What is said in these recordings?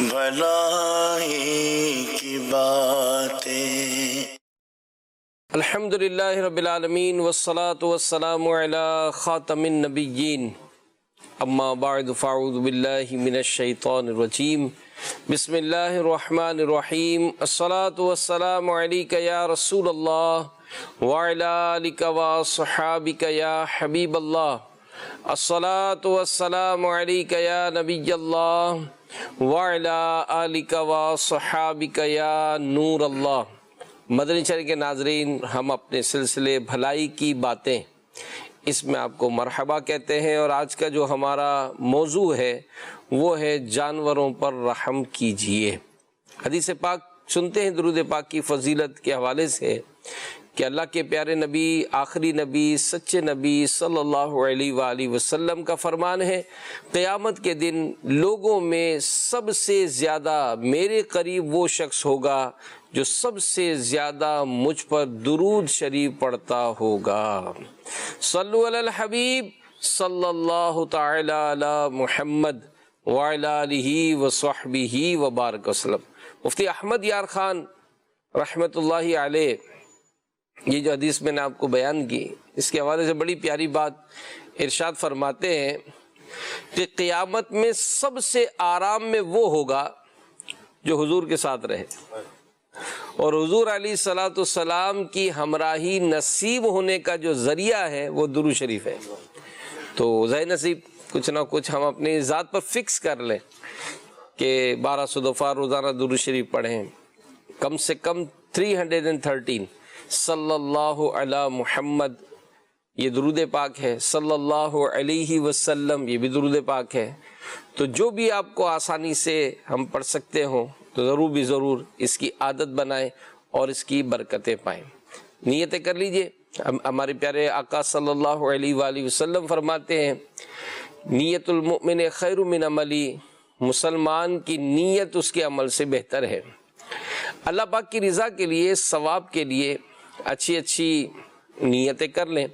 بھلائی کی باتیں۔ الحمدللہ رب العالمین والصلاة والسلام علی خاتم النبیین، اما بعد فاعوذ باللہ من الشیطان الرجیم، بسم اللہ الرحمن الرحیم۔ الصلاة والسلام علیک یا رسول اللہ وعلی آلک وصحابک یا حبیب اللہ۔ الصلاة والسلام علیک یا نبی اللہ وعلی آلک وصحابک یا نور اللہ۔ مدنی چینل کے ناظرین، ہم اپنے سلسلے بھلائی کی باتیں، اس میں آپ کو مرحبا کہتے ہیں، اور آج کا جو ہمارا موضوع ہے وہ ہے جانوروں پر رحم کیجئے۔ حدیث پاک سنتے ہیں درود پاک کی فضیلت کے حوالے سے کہ اللہ کے پیارے نبی، آخری نبی، سچے نبی صلی اللہ علیہ وآلہ وسلم کا فرمان ہے، قیامت کے دن لوگوں میں سب سے زیادہ میرے قریب وہ شخص ہوگا جو سب سے زیادہ مجھ پر درود شریف پڑھتا ہوگا۔ صلو علی الحبیب صلی اللہ تعالی علی محمد وعلی آلہ وصحبہ وبارک وسلم۔ مفتی احمد یار خان رحمۃ اللہ علیہ، یہ جو حدیث میں نے آپ کو بیان کی، اس کے حوالے سے بڑی پیاری بات ارشاد فرماتے ہیں کہ قیامت میں سب سے آرام میں وہ ہوگا جو حضور کے ساتھ رہے، اور حضور علیہ الصلوۃ والسلام کی ہمراہی نصیب ہونے کا جو ذریعہ ہے وہ درود شریف ہے۔ تو ظاہر نصیب کچھ نہ کچھ ہم اپنی ذات پر فکس کر لیں کہ 1200 دفعہ روزانہ درود شریف پڑھیں، کم سے کم 313 صلی اللہ علی محمد، یہ درود پاک ہے، صلی اللہ علیہ وسلم، یہ بھی درود پاک ہے۔ تو جو بھی آپ کو آسانی سے ہم پڑھ سکتے ہوں تو ضرور بھی ضرور اس کی عادت بنائیں اور اس کی برکتیں پائیں۔ نیتیں کر لیجئے۔ ہمارے پیارے آقا صلی اللہ علیہ وآلہ وسلم فرماتے ہیں، نیت المؤمن خیر من عملی، مسلمان کی نیت اس کے عمل سے بہتر ہے۔ اللہ پاک کی رضا کے لیے، ثواب کے لیے اچھی نیتیں کر لیں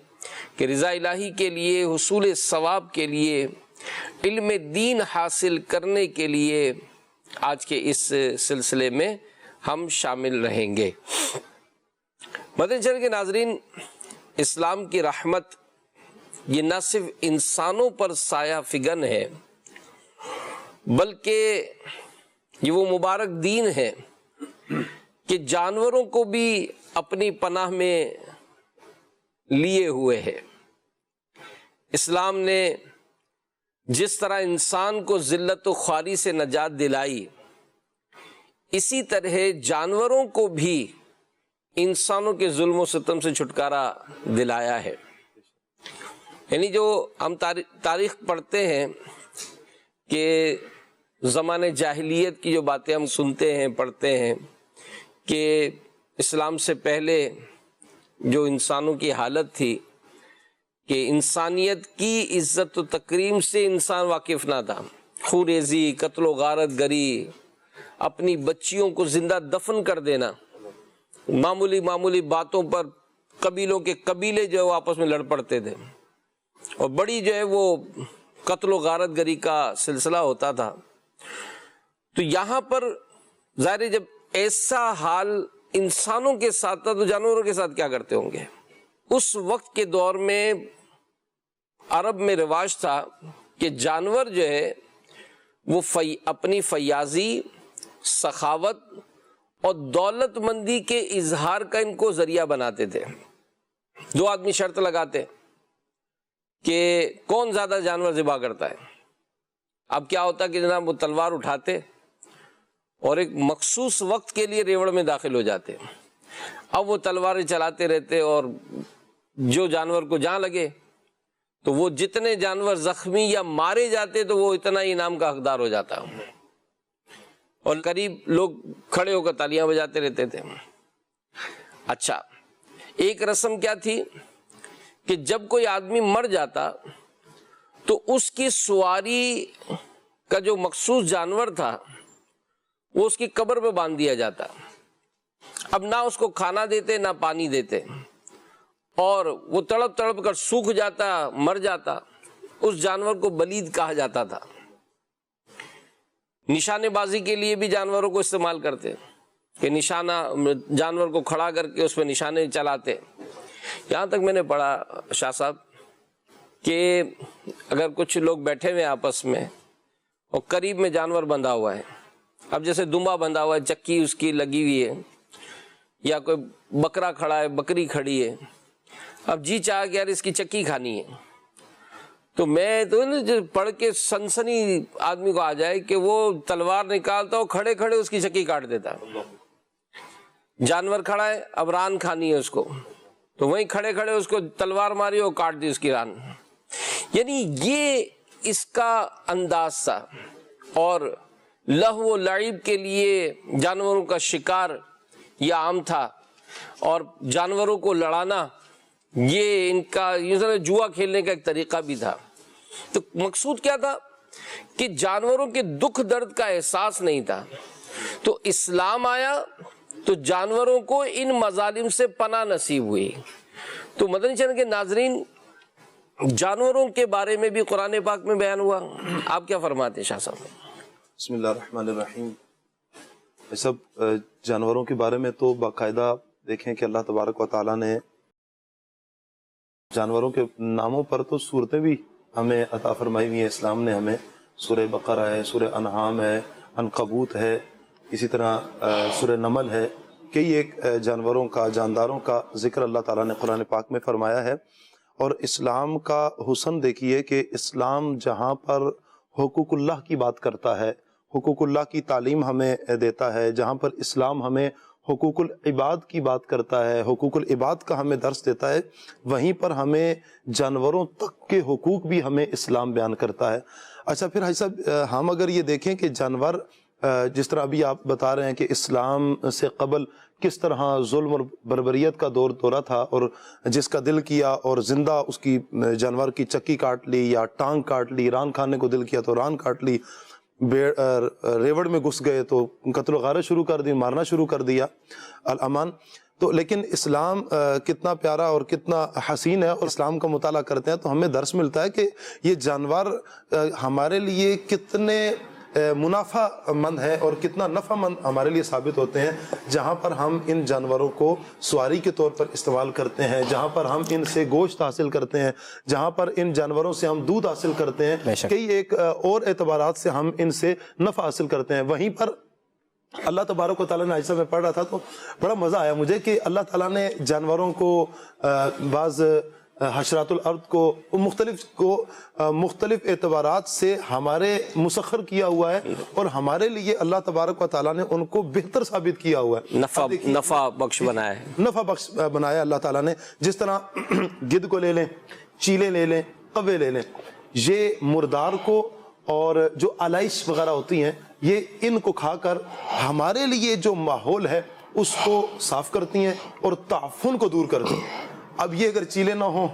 کہ رضا الہی کے لیے، حصول ثواب کے لیے، علم دین حاصل کرنے کے لیے آج کے اس سلسلے میں ہم شامل رہیں گے۔ مدنی چینل کے ناظرین، اسلام کی رحمت یہ نہ صرف انسانوں پر سایہ فگن ہے، بلکہ یہ وہ مبارک دین ہے کہ جانوروں کو بھی اپنی پناہ میں لیے ہوئے ہے۔ اسلام نے جس طرح انسان کو ذلت و خواری سے نجات دلائی، اسی طرح جانوروں کو بھی انسانوں کے ظلم و ستم سے چھٹکارا دلایا ہے۔ یعنی جو ہم تاریخ پڑھتے ہیں کہ زمانے جاہلیت کی جو باتیں ہم سنتے ہیں، پڑھتے ہیں کہ اسلام سے پہلے جو انسانوں کی حالت تھی کہ انسانیت کی عزت و تکریم سے انسان واقف نہ تھا، خوریزی، قتل و غارت گری، اپنی بچیوں کو زندہ دفن کر دینا، معمولی باتوں پر قبیلوں کے قبیلے جو ہے وہ آپس میں لڑ پڑتے تھے، اور بڑی جو ہے وہ قتل و غارت گری کا سلسلہ ہوتا تھا۔ تو یہاں پر ظاہر ہے جب ایسا حال انسانوں کے ساتھ تھا تو جانوروں کے ساتھ کیا کرتے ہوں گے۔ اس وقت کے دور میں عرب میں رواج تھا کہ جانور جو ہے وہ اپنی فیاضی، سخاوت اور دولت مندی کے اظہار کا ان کو ذریعہ بناتے تھے۔ دو آدمی شرط لگاتے کہ کون زیادہ جانور ذبح کرتا ہے۔ اب کیا ہوتا کہ جناب وہ تلوار اٹھاتے اور ایک مخصوص وقت کے لیے ریوڑ میں داخل ہو جاتے، اب وہ تلواریں چلاتے رہتے، اور جو جانور کو جہاں لگے تو وہ جتنے جانور زخمی یا مارے جاتے تو وہ اتنا ہی انعام کا حقدار ہو جاتا، اور قریب لوگ کھڑے ہو کر تالیاں بجاتے رہتے تھے۔ اچھا، ایک رسم کیا تھی کہ جب کوئی آدمی مر جاتا تو اس کی سواری کا جو مخصوص جانور تھا وہ اس کی قبر پہ باندھ دیا جاتا۔ اب نہ اس کو کھانا دیتے نہ پانی دیتے، اور وہ تڑپ تڑپ کر سوکھ جاتا، مر جاتا۔ اس جانور کو بلید کہا جاتا تھا۔ نشانے بازی کے لیے بھی جانوروں کو استعمال کرتے کہ نشانہ جانور کو کھڑا کر کے اس پہ نشانے چلاتے. یہاں تک میں نے پڑھا شاہ صاحب کہ اگر کچھ لوگ بیٹھے ہوئے آپس میں اور قریب میں جانور بندھا ہوا ہے، اب جیسے دمبا بندھا ہوا ہے، چکی اس کی لگی ہوئی ہے، یا کوئی بکرا کھڑا ہے، بکری کھڑی ہے، اب جی چاہ کہ یار اس کی چکی کھانی ہے، تو میں تو پڑھ کے سنسنی آدمی کو آ جائے کہ وہ تلوار نکالتا اور کھڑے کھڑے اس کی چکی کاٹ دیتا. جانور کھڑا ہے، اب ران کھانی ہے اس کو، تو وہیں کھڑے کھڑے اس کو تلوار ماری اور کاٹ دی اس کی ران. یعنی یہ اس کا انداز تھا. اور لہو و لعب کے لیے جانوروں کا شکار یہ عام تھا، اور جانوروں کو لڑانا یہ ان کا جوا کھیلنے کا ایک طریقہ بھی تھا. تو مقصود کیا تھا کہ جانوروں کے دکھ درد کا احساس نہیں تھا. تو اسلام آیا تو جانوروں کو ان مظالم سے پناہ نصیب ہوئی. تو مدنی چینل کے ناظرین، جانوروں کے بارے میں بھی قرآن پاک میں بیان ہوا. آپ کیا فرماتے ہیں شاہ صاحب؟ بسم اللہ الرحمن الرحیم. سب جانوروں کے بارے میں تو باقاعدہ دیکھیں کہ اللہ تبارک و تعالیٰ نے جانوروں کے ناموں پر تو صورتیں بھی ہمیں عطا فرمائی ہوئی ہیں. اسلام نے ہمیں سورہ بقرہ ہے، سورہ انعام ہے، عنکبوت ہے، اسی طرح سورہ نمل ہے، کئی ایک جانوروں کا، جانداروں کا ذکر اللہ تعالیٰ نے قرآن پاک میں فرمایا ہے. اور اسلام کا حسن دیکھیے کہ اسلام جہاں پر حقوق اللہ کی بات کرتا ہے، حقوق اللہ کی تعلیم ہمیں دیتا ہے، جہاں پر اسلام ہمیں حقوق العباد کی بات کرتا ہے، حقوق العباد کا ہمیں درس دیتا ہے، وہیں پر ہمیں جانوروں تک کے حقوق بھی ہمیں اسلام بیان کرتا ہے. اچھا پھر حاجی صاحب، ہم اگر یہ دیکھیں کہ جانور جس طرح ابھی آپ بتا رہے ہیں کہ اسلام سے قبل کس طرح ظلم اور بربریت کا دورہ تھا، اور جس کا دل کیا اور زندہ اس کی جانور کی چکی کاٹ لی یا ٹانگ کاٹ لی، ران کھانے کو دل کیا تو ران کاٹ لی، ریوڑ میں گھس گئے تو قتل و غارت شروع کر دی، مارنا شروع کر دیا. الامان. تو لیکن اسلام کتنا پیارا اور کتنا حسین ہے، اور اسلام کا مطالعہ کرتے ہیں تو ہمیں درس ملتا ہے کہ یہ جانور ہمارے لیے کتنے منافع مند ہے اور کتنا نفع مند ہمارے لیے ثابت ہوتے ہیں. جہاں پر ہم ان جانوروں کو سواری کے طور پر استعمال کرتے ہیں، جہاں پر ہم ان سے گوشت حاصل کرتے ہیں، جہاں پر ان جانوروں سے ہم دودھ حاصل کرتے ہیں، کئی ایک اور اعتبارات سے ہم ان سے نفع حاصل کرتے ہیں. وہیں پر اللہ تبارک و تعالیٰ نے ایسا میں پڑھ رہا تھا تو بڑا مزہ آیا مجھے کہ اللہ تعالیٰ نے جانوروں کو بعض حشرات الارض کو مختلف اعتبارات سے ہمارے مسخر کیا ہوا ہے، اور ہمارے لیے اللہ تبارک و تعالیٰ نے ان کو بہتر ثابت کیا ہوا ہے، نفع بخش بنایا ہے، نفع بخش بنایا اللہ تعالیٰ نے. جس طرح گدھ کو لے لیں، چیلے لے لیں، کوے لے لیں، یہ مردار کو اور جو علائش وغیرہ ہوتی ہیں یہ ان کو کھا کر ہمارے لیے جو ماحول ہے اس کو صاف کرتی ہیں اور تعفن کو دور کرتی ہیں. اب یہ اگر چیلے نہ ہوں،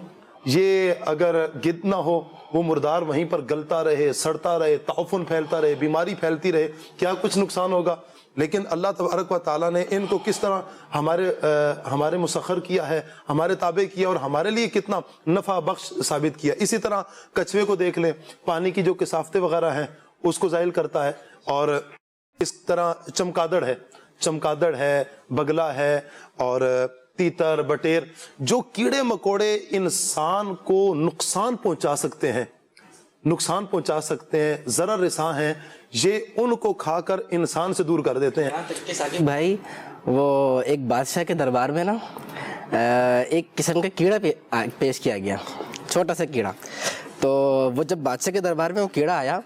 یہ اگر گدھ نہ ہو، وہ مردار وہیں پر گلتا رہے، سڑتا رہے، تعفن پھیلتا رہے، بیماری پھیلتی رہے، کیا کچھ نقصان ہوگا؟ لیکن اللہ تبارک و تعالیٰ نے ان کو کس طرح ہمارے مسخر کیا ہے، ہمارے تابع کیا، اور ہمارے لیے کتنا نفع بخش ثابت کیا. اسی طرح کچھوے کو دیکھ لیں، پانی کی جو کثافتیں وغیرہ ہیں اس کو زائل کرتا ہے. اور اس طرح چمکادڑ ہے، بگلا ہے، اور تیتر، بٹیر، جو کیڑے مکوڑے انسان کو نقصان پہنچا سکتے ہیں، ضرر رساں ہیں، یہ ان کو کھا کر انسان سے دور کر دیتے ہیں. بھائی وہ ایک بادشاہ کے دربار میں نا ایک قسم کا کیڑا پیش کیا گیا، چھوٹا سا کیڑا. تو وہ جب بادشاہ کے دربار میں وہ کیڑا آیا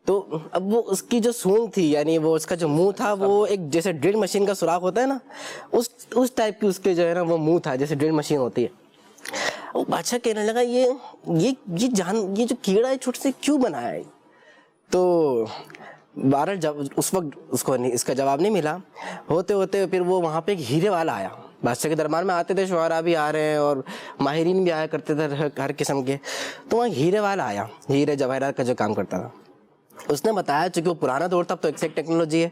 تو اب وہ اس کی جو سونگ تھی، یعنی وہ اس کا جو منہ تھا، وہ ایک جیسے ڈرل مشین کا سوراخ ہوتا ہے نا، اس ٹائپ کی اس کے جو ہے نا وہ منہ تھا، جیسے ڈرل مشین ہوتی ہے. وہ بادشاہ کہنے لگا یہ جو کیڑا ہے چھوٹے سے کیوں بنایا ہے؟ تو بہرحال جب اس وقت اس کو اس کا جواب نہیں ملا. ہوتے پھر وہ وہاں پہ ایک ہیرے والا آیا. بادشاہ کے دربار میں آتے تھے شعراء بھی آ رہے ہیں اور ماہرین بھی آیا کرتے تھے ہر قسم کے. تو وہاں ہیرے والا آیا، ہیرے جواہرات کا جو کام کرتا تھا. اس نے بتایا، چونکہ وہ پرانا دور تھا تو ایکزیکٹ ٹیکنالوجی ہے،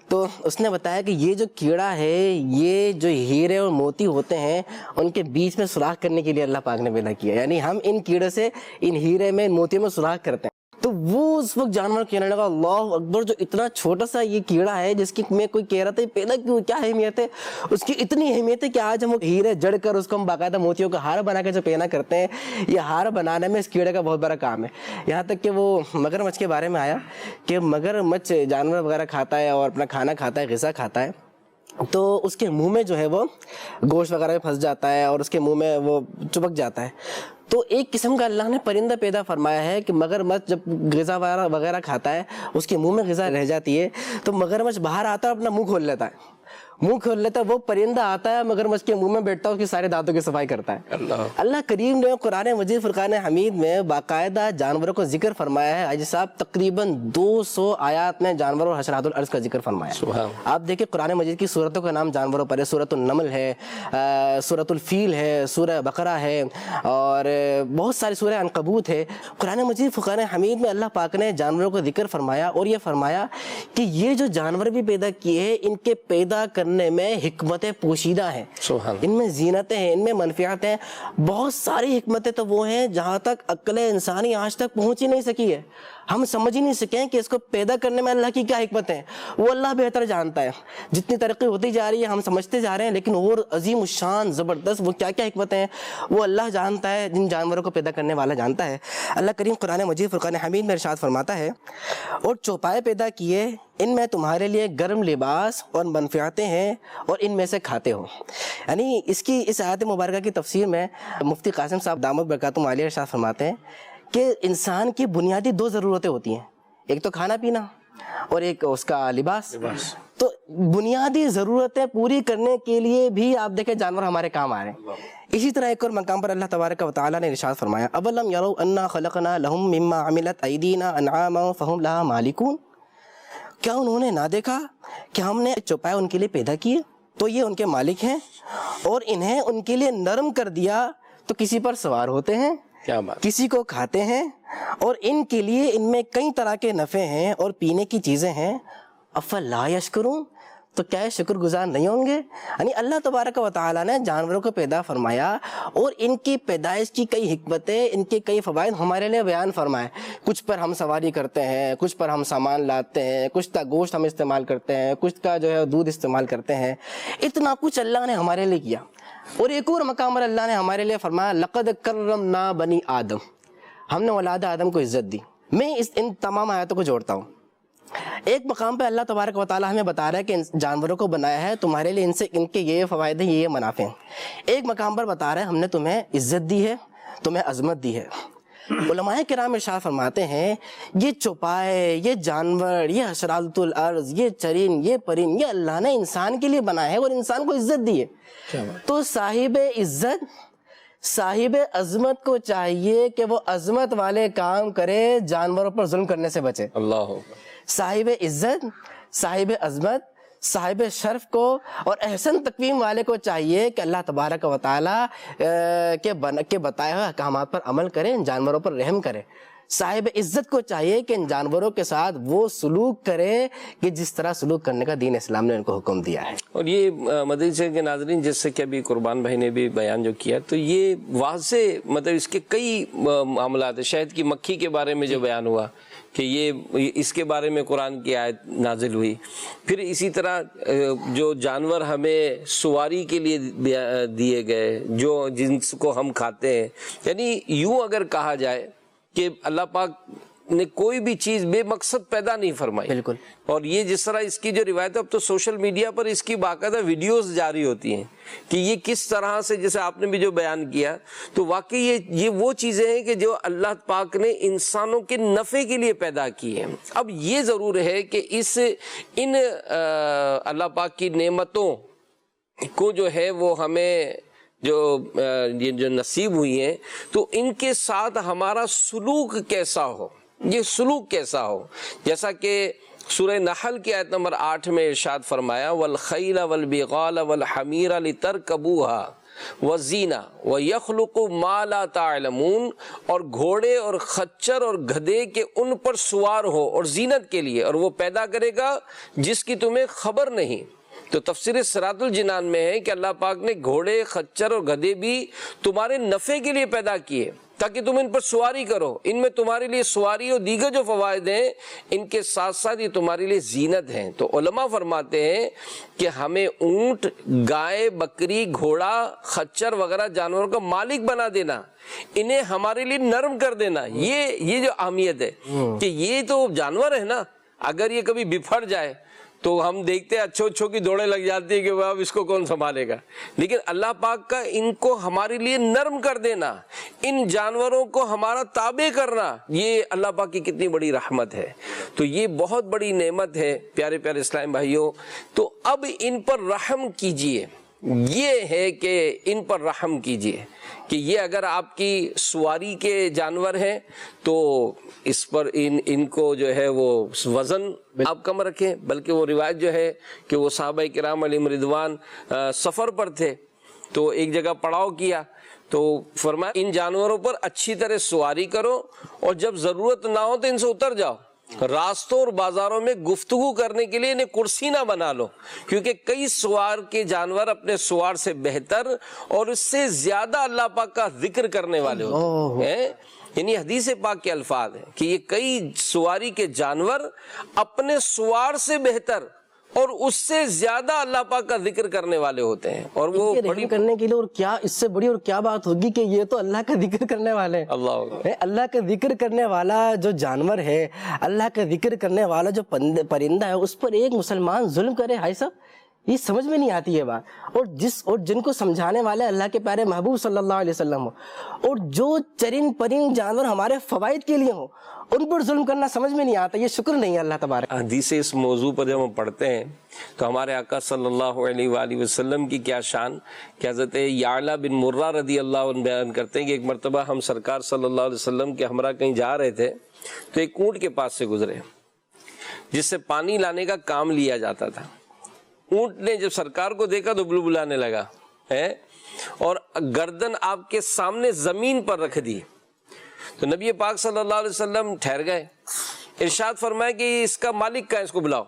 تو اس نے بتایا کہ یہ جو کیڑا ہے، یہ جو ہیرے اور موتی ہوتے ہیں ان کے بیچ میں سوراخ کرنے کے لیے اللہ پاک نے پیدا کیا. یعنی ہم ان کیڑے سے ان ہیرے میں، ان موتیوں میں سوراخ کرتے ہیں. تو تو وہ اس وقت جانور کہنے لگا اللہ اکبر، جو اتنا چھوٹا سا یہ کیڑا ہے جس کی میں کوئی کہہ رہا تھا پیدا کیوں، کیا اہمیت ہے اس کی، اتنی اہمیت ہے کہ آج ہم ہیرے جڑ کر اس کو ہم باقاعدہ موتیوں کا ہار بنا کے جو پہنا کرتے ہیں، یہ ہار بنانے میں اس کیڑے کا بہت بڑا کام ہے۔ یہاں تک کہ وہ مگر مچھ کے بارے میں آیا کہ مگر مچھ جانور وغیرہ کھاتا ہے اور اپنا کھانا کھاتا ہے، غذا کھاتا ہے، تو اس کے منہ میں جو ہے وہ گوشت وغیرہ پھنس جاتا ہے اور اس کے منہ میں وہ چپک جاتا ہے۔ تو ایک قسم کا اللہ نے پرندہ پیدا فرمایا ہے کہ مگرمچھ جب غذا وغیرہ کھاتا ہے، اس کے منہ میں غذا رہ جاتی ہے، تو مگرمچھ باہر آتا ہے، اپنا منہ کھول لیتا ہے، وہ پرندہ آتا ہے مگرمچھ کے منہ میں بیٹھتا ہے، اس کی سارے دانتوں کی صفائی کرتا ہے۔ اللہ کریم نے قرآن مجید فرقان حمید میں باقاعدہ جانوروں کو ذکر فرمایا ہے۔ حاجی صاحب تقریباً 200 آیات میں جانوروں اور حشرات الارض کا ذکر فرمایا ہے۔ آپ دیکھیں قرآن مجید کی سورتوں کا نام جانوروں پر ہے، سورۃ النمل ہے، سورۃ الفیل ہے، سورہ بقرہ ہے، اور بہت ساری سورہ عنکبوت ہے۔ قرآن مجید فرقان حمید میں اللہ پاک نے جانوروں کو ذکر فرمایا اور یہ فرمایا کہ یہ جو جانور بھی پیدا کیے ہیں، ان کے پیدا کرنے میں حکمتیں پوشیدہ ہیں، ان میں زینتیں ہیں، ان میں منفعت ہیں، بہت ساری حکمتیں تو وہ ہیں جہاں تک عقل انسانی آج تک پہنچ ہی نہیں سکی ہے، ہم سمجھ ہی نہیں سکیں کہ اس کو پیدا کرنے میں اللہ کی کیا حکمت ہے، وہ اللہ بہتر جانتا ہے۔ جتنی ترقی ہوتی جا رہی ہے ہم سمجھتے جا رہے ہیں، لیکن اور عظیم الشان زبردست وہ کیا کیا حکمتیں ہیں وہ اللہ جانتا ہے، جن جانوروں کو پیدا کرنے والا جانتا ہے۔ اللہ کریم قرآن مجید فرقان حمید میں ارشاد فرماتا ہے اور چوپائے پیدا کیے، ان میں تمہارے لیے گرم لباس اور منفعتیں ہیں اور ان میں سے کھاتے ہو۔ یعنی اس آیت مبارکہ کی تفسیر میں مفتی قاسم صاحب دامت برکاتہم عالیہ ارشاد فرماتے ہیں کہ انسان کی بنیادی 2 ضرورتیں ہوتی ہیں، ایک تو کھانا پینا اور ایک اس کا لباس۔ تو بنیادی ضرورتیں پوری کرنے کے لیے بھی آپ دیکھیں جانور ہمارے کام آ رہے ہیں۔ اسی طرح ایک اور مقام پر اللہ تبارک و تعالیٰ نے ارشاد فرمایا اولم یروا انا خلقنا لهم مما عملت ایدینا انعاما فهم لها مالکون، کیا انہوں نے نہ دیکھا کہ ہم نے چوپائے ان کے لیے پیدا کیے تو یہ ان کے مالک ہیں، اور انہیں ان کے لیے نرم کر دیا تو کسی پر سوار ہوتے ہیں، کسی کو کھاتے ہیں، اور ان کے لیے ان میں کئی طرح کے نفع ہیں اور پینے کی چیزیں ہیں، افلا یشکرون، تو کیا شکر گزار نہیں ہوں گے؟ یعنی اللہ تبارک و تعالیٰ نے جانوروں کو پیدا فرمایا اور ان کی پیدائش کی کئی حکمتیں، ان کے کئی فوائد ہمارے لیے بیان فرمائے۔ کچھ پر ہم سواری کرتے ہیں، کچھ پر ہم سامان لاتے ہیں، کچھ کا گوشت ہم استعمال کرتے ہیں، کچھ کا جو ہے دودھ استعمال کرتے ہیں، اتنا کچھ اللہ نے ہمارے لیے کیا۔ اور ایک اور مقام پر اللہ نے ہمارے لیے فرمایا لقد کرمنا بنی آدم، ہم نے اولاد آدم کو عزت دی۔ میں ان تمام آیاتوں کو جوڑتا ہوں۔ ایک مقام پہ اللہ تبارک و تعالیٰ ہمیں بتا رہا ہے کہ جانوروں کو بنایا ہے تمہارے لیے، ان کے یہ فوائد ہیں، یہ منافع ہیں۔ ایک مقام پر بتا رہا ہے ہم نے تمہیں عزت دی ہے، تمہیں عظمت دی ہے۔ علماء کرام ارشاد فرماتے ہیں یہ چوپائے، یہ جانور، یہ حشرات الارض، یہ چرند، یہ پرند، یہ اللہ نے انسان کے لیے بنایا ہے اور انسان کو عزت دی ہے۔ تو صاحب عزت، صاحب عظمت کو چاہیے کہ وہ عظمت والے کام کرے، جانوروں پر ظلم کرنے سے بچے۔ اللہ صاحب عزت، صاحب عظمت، صاحب شرف کو اور احسن تقویم والے کو چاہیے کہ اللہ تبارک و تعالیٰ کے بتائے ہوئے احکامات پر عمل کرے، ان جانوروں پر رحم کرے۔ صاحب عزت کو چاہیے کہ ان جانوروں کے ساتھ وہ سلوک کرے کہ جس طرح سلوک کرنے کا دین اسلام نے ان کو حکم دیا ہے۔ اور یہ مدرسے کے ناظرین، جس سے کہ ابھی قربان بھائی نے بھی بیان جو کیا، تو یہ واضح مطلب اس کے کئی معاملات ہیں۔ شہد کی مکھی کے بارے میں جو بیان ہوا کہ یہ اس کے بارے میں قرآن کی آیت نازل ہوئی، پھر اسی طرح جو جانور ہمیں سواری کے لیے دیے گئے، جو جنس کو ہم کھاتے ہیں، یعنی یوں اگر کہا جائے کہ اللہ پاک نے کوئی بھی چیز بے مقصد پیدا نہیں فرمائی۔ بالکل۔ اور یہ جس طرح اس کی جو روایت ہے، اب تو سوشل میڈیا پر اس کی باقاعدہ ویڈیوز جاری ہوتی ہیں کہ یہ کس طرح سے، جیسے آپ نے بھی جو بیان کیا، تو واقعی یہ وہ چیزیں ہیں کہ جو اللہ پاک نے انسانوں کے نفع کے لیے پیدا کی ہیں۔ اب یہ ضرور ہے کہ ان اللہ پاک کی نعمتوں کو جو ہے وہ ہمیں جو نصیب ہوئی ہیں، تو ان کے ساتھ ہمارا سلوک کیسا ہو، یہ سلوک کیسا ہو، جیسا کہ سورہ نحل کی آیت نمبر 8 میں ارشاد فرمایا وَالْخَيْلَ وَالْبِغَالَ وَالْحَمِيرَ لِتَرْكَبُوهَا وَزِينَةً وَيَخْلُقُ مَا لَا تَعْلَمُونَ، اور گھوڑے اور خچر اور گدھے کے ان پر سوار ہو اور زینت کے لیے، اور وہ پیدا کرے گا جس کی تمہیں خبر نہیں۔ تو تفسیر صراط الجنان میں ہے کہ اللہ پاک نے گھوڑے، خچر اور گدھے بھی تمہارے نفع کے لیے پیدا کیے تاکہ تم ان پر سواری کرو، ان میں تمہارے لیے سواری اور دیگر جو فوائد ہیں ان کے ساتھ ساتھ یہ تمہارے لیے زینت ہیں۔ تو علماء فرماتے ہیں کہ ہمیں اونٹ، گائے، بکری، گھوڑا، خچر وغیرہ جانوروں کا مالک بنا دینا، انہیں ہمارے لیے نرم کر دینا، یہ جو اہمیت ہے کہ یہ تو جانور ہے نا، اگر یہ کبھی بپھر جائے تو ہم دیکھتے ہیں اچھو کی دوڑیں لگ جاتی ہے کہ اب اس کو کون سنبھالے گا، لیکن اللہ پاک کا ان کو ہمارے لیے نرم کر دینا، ان جانوروں کو ہمارا تابع کرنا، یہ اللہ پاک کی کتنی بڑی رحمت ہے۔ تو یہ بہت بڑی نعمت ہے پیارے پیارے اسلام بھائیوں۔ تو اب ان پر رحم کیجئے، یہ ہے کہ ان پر رحم کیجئے کہ یہ اگر آپ کی سواری کے جانور ہیں تو اس پر ان کو جو ہے وہ وزن آپ کم رکھیں، بلکہ وہ روایت جو ہے کہ وہ صحابہ کرام علیہم رضوان سفر پر تھے تو ایک جگہ پڑاؤ کیا تو فرمایا ان جانوروں پر اچھی طرح سواری کرو اور جب ضرورت نہ ہو تو ان سے اتر جاؤ، راستوں اور بازاروں میں گفتگو کرنے کے لیے انہیں کرسی نہ بنا لو، کیونکہ کئی سوار کے جانور اپنے سوار سے بہتر اور اس سے زیادہ اللہ پاک کا ذکر کرنے والے ہوتے ہیں۔ یعنی حدیث پاک کے الفاظ ہیں کہ یہ کئی سواری کے جانور اپنے سوار سے بہتر اور اس سے زیادہ اللہ پاک کا ذکر کرنے والے ہوتے ہیں، اور وہ بڑی کرنے کے لیے اور کیا اس سے بڑی اور کیا بات ہوگی کہ یہ تو اللہ کا ذکر کرنے والے ہیں۔ اللہ کا ذکر کرنے والا جو جانور ہے، اللہ کا ذکر کرنے والا جو پرندہ ہے، اس پر ایک مسلمان ظلم کرے، بھائی صاحب یہ سمجھ میں نہیں آتی یہ بات۔ اور جن کو سمجھانے والے اللہ کے پیارے محبوب صلی اللہ علیہ وسلم ہو، اور جو چرند پرند جانور ہمارے فوائد کے لیے ہوں، ان پر ظلم کرنا سمجھ میں نہیں آتا، یہ شکر نہیں ہے اللہ تبارک۔ حدیث اس موضوع پر جب ہم پڑھتے ہیں تو ہمارے آقا صلی اللہ علیہ وآلہ وسلم کی کیا شان کہ حضرت یعلا بن مرہ رضی اللہ عنہ بیان کرتے ہیں کہ ایک مرتبہ ہم سرکار صلی اللہ علیہ وسلم کے ہمراہ کہیں جا رہے تھے تو ایک اونٹ کے پاس سے گزرے جس سے پانی لانے کا کام لیا جاتا تھا۔ اونٹ نے جب سرکار کو دیکھا تو بلبلانے لگا اور گردن آپ کے سامنے زمین پر رکھ دی، تو نبی پاک صلی اللہ علیہ وسلم ٹھہر گئے، ارشاد فرمایا کہ اس کا مالک کہاں، اس کو بلاؤ۔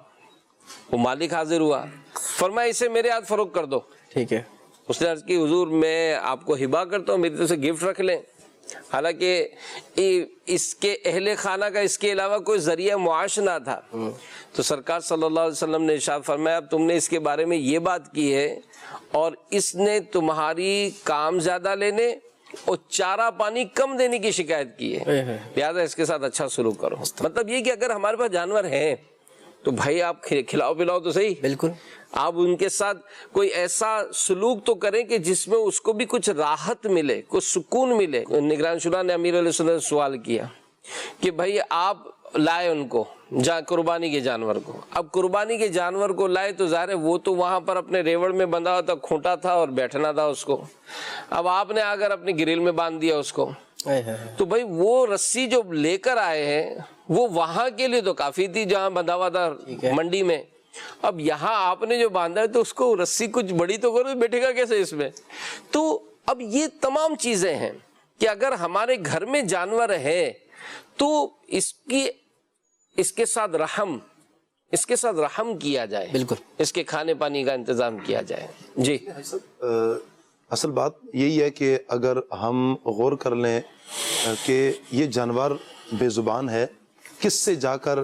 وہ مالک حاضر ہوا، فرمایا اسے میرے ہاتھ فروخت کر دو۔ ٹھیک ہے، اس نے عرض کی حضور میں آپ کو ہبہ کرتا ہوں، میری طرف سے گفٹ رکھ لیں۔ حالانکہ اس کے اہل خانہ کا اس کے علاوہ کوئی ذریعہ معاش نہ تھا، تو سرکار صلی اللہ علیہ وسلم نے ارشاد فرمایا اب تم نے اس کے بارے میں یہ بات کی ہے اور اس نے تمہاری کام زیادہ لینے اور چارہ پانی کم دینے کی شکایت کی ہے، لہٰذا اس کے ساتھ اچھا سلوک کرو۔ مطلب یہ کہ اگر ہمارے پاس جانور ہیں تو بھائی آپ کھلاؤ پلاؤ تو صحیح، بالکل آپ ان کے ساتھ کوئی ایسا سلوک تو کریں کہ جس میں اس کو بھی کچھ راحت ملے، کچھ سکون ملے۔ نگران شورا نے امیر علیہ السلام سے سوال کیا کہ بھائی آپ لائے ان کو قربانی کے جانور کو، اب قربانی کے جانور کو لائے تو ظاہر ہے وہ تو وہاں پر اپنے ریوڑ میں بندھا ہوا تھا، کھوٹا تھا اور بیٹھنا تھا اس کو، اب آپ نے آ کر اپنی گریل میں باندھ دیا اس کو، تو بھائی وہ رسی جو لے کر آئے ہیں وہ وہاں کے لیے تو کافی تھی جہاں بندھا ہوا تھا منڈی میں، اب یہاں آپ نے جو باندھا ہے تو اس کو رسی کچھ بڑی تو کرو، بیٹھے گا کیسے اس میں؟ تو اب یہ تمام چیزیں ہیں کہ اگر ہمارے گھر میں جانور ہے تو اس کے ساتھ رحم کیا جائے، بالکل اس کے کھانے پانی کا انتظام کیا جائے۔ جی اصل بات یہی ہے کہ اگر ہم غور کر لیں کہ یہ جانور بے زبان ہے، کس سے جا کر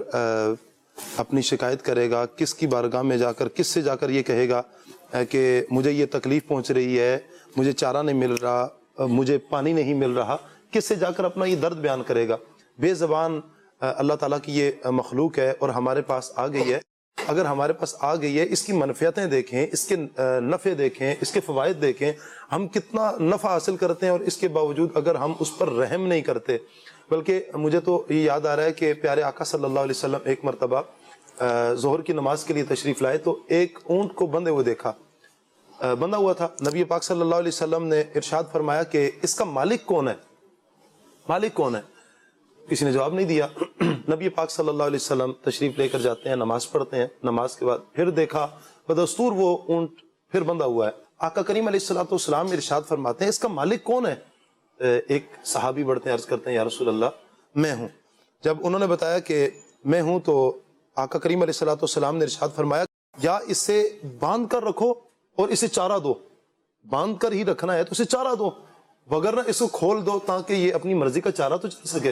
اپنی شکایت کرے گا، کس کی بارگاہ میں جا کر، کس سے جا کر یہ کہے گا کہ مجھے یہ تکلیف پہنچ رہی ہے، مجھے چارہ نہیں مل رہا، مجھے پانی نہیں مل رہا، کس سے جا کر اپنا یہ درد بیان کرے گا؟ بے زبان اللہ تعالیٰ کی یہ مخلوق ہے اور ہمارے پاس آ گئی ہے۔ اگر ہمارے پاس آ گئی ہے، اس کی منفعتیں دیکھیں، اس کے نفع دیکھیں، اس کے فوائد دیکھیں، ہم کتنا نفع حاصل کرتے ہیں، اور اس کے باوجود اگر ہم اس پر رحم نہیں کرتے، بلکہ مجھے تو یہ یاد آ رہا ہے کہ پیارے آقا صلی اللہ علیہ وسلم ایک مرتبہ ظہر کی نماز کے لیے تشریف لائے تو ایک اونٹ کو بندھے ہوئے دیکھا، بندھا ہوا تھا۔ نبی پاک صلی اللہ علیہ وسلم نے ارشاد فرمایا کہ اس کا مالک کون ہے، مالک کون ہے؟ کسی نے جواب نہیں دیا۔ نبی پاک صلی اللہ علیہ وسلم تشریف لے کر جاتے ہیں، نماز پڑھتے ہیں، نماز کے بعد پھر دیکھا بدستور وہ اونٹ پھر بندھا ہوا ہے۔ آقا کریم علیہ السلام ارشاد فرماتے ہیں اس کا مالک کون ہے؟ ایک صحابی بڑھتے ہیں، عرض کرتے ہیں یا رسول اللہ میں ہوں۔ جب انہوں نے بتایا کہ میں ہوں تو آقا کریم علیہ السلام نے ارشاد فرمایا یا اسے باندھ کر رکھو اور اسے چارہ دو، باندھ کر ہی رکھنا ہے تو اسے چارہ دو، وگرنہ اس کو کھول دو تاکہ یہ اپنی مرضی کا چارہ تو چل سکے۔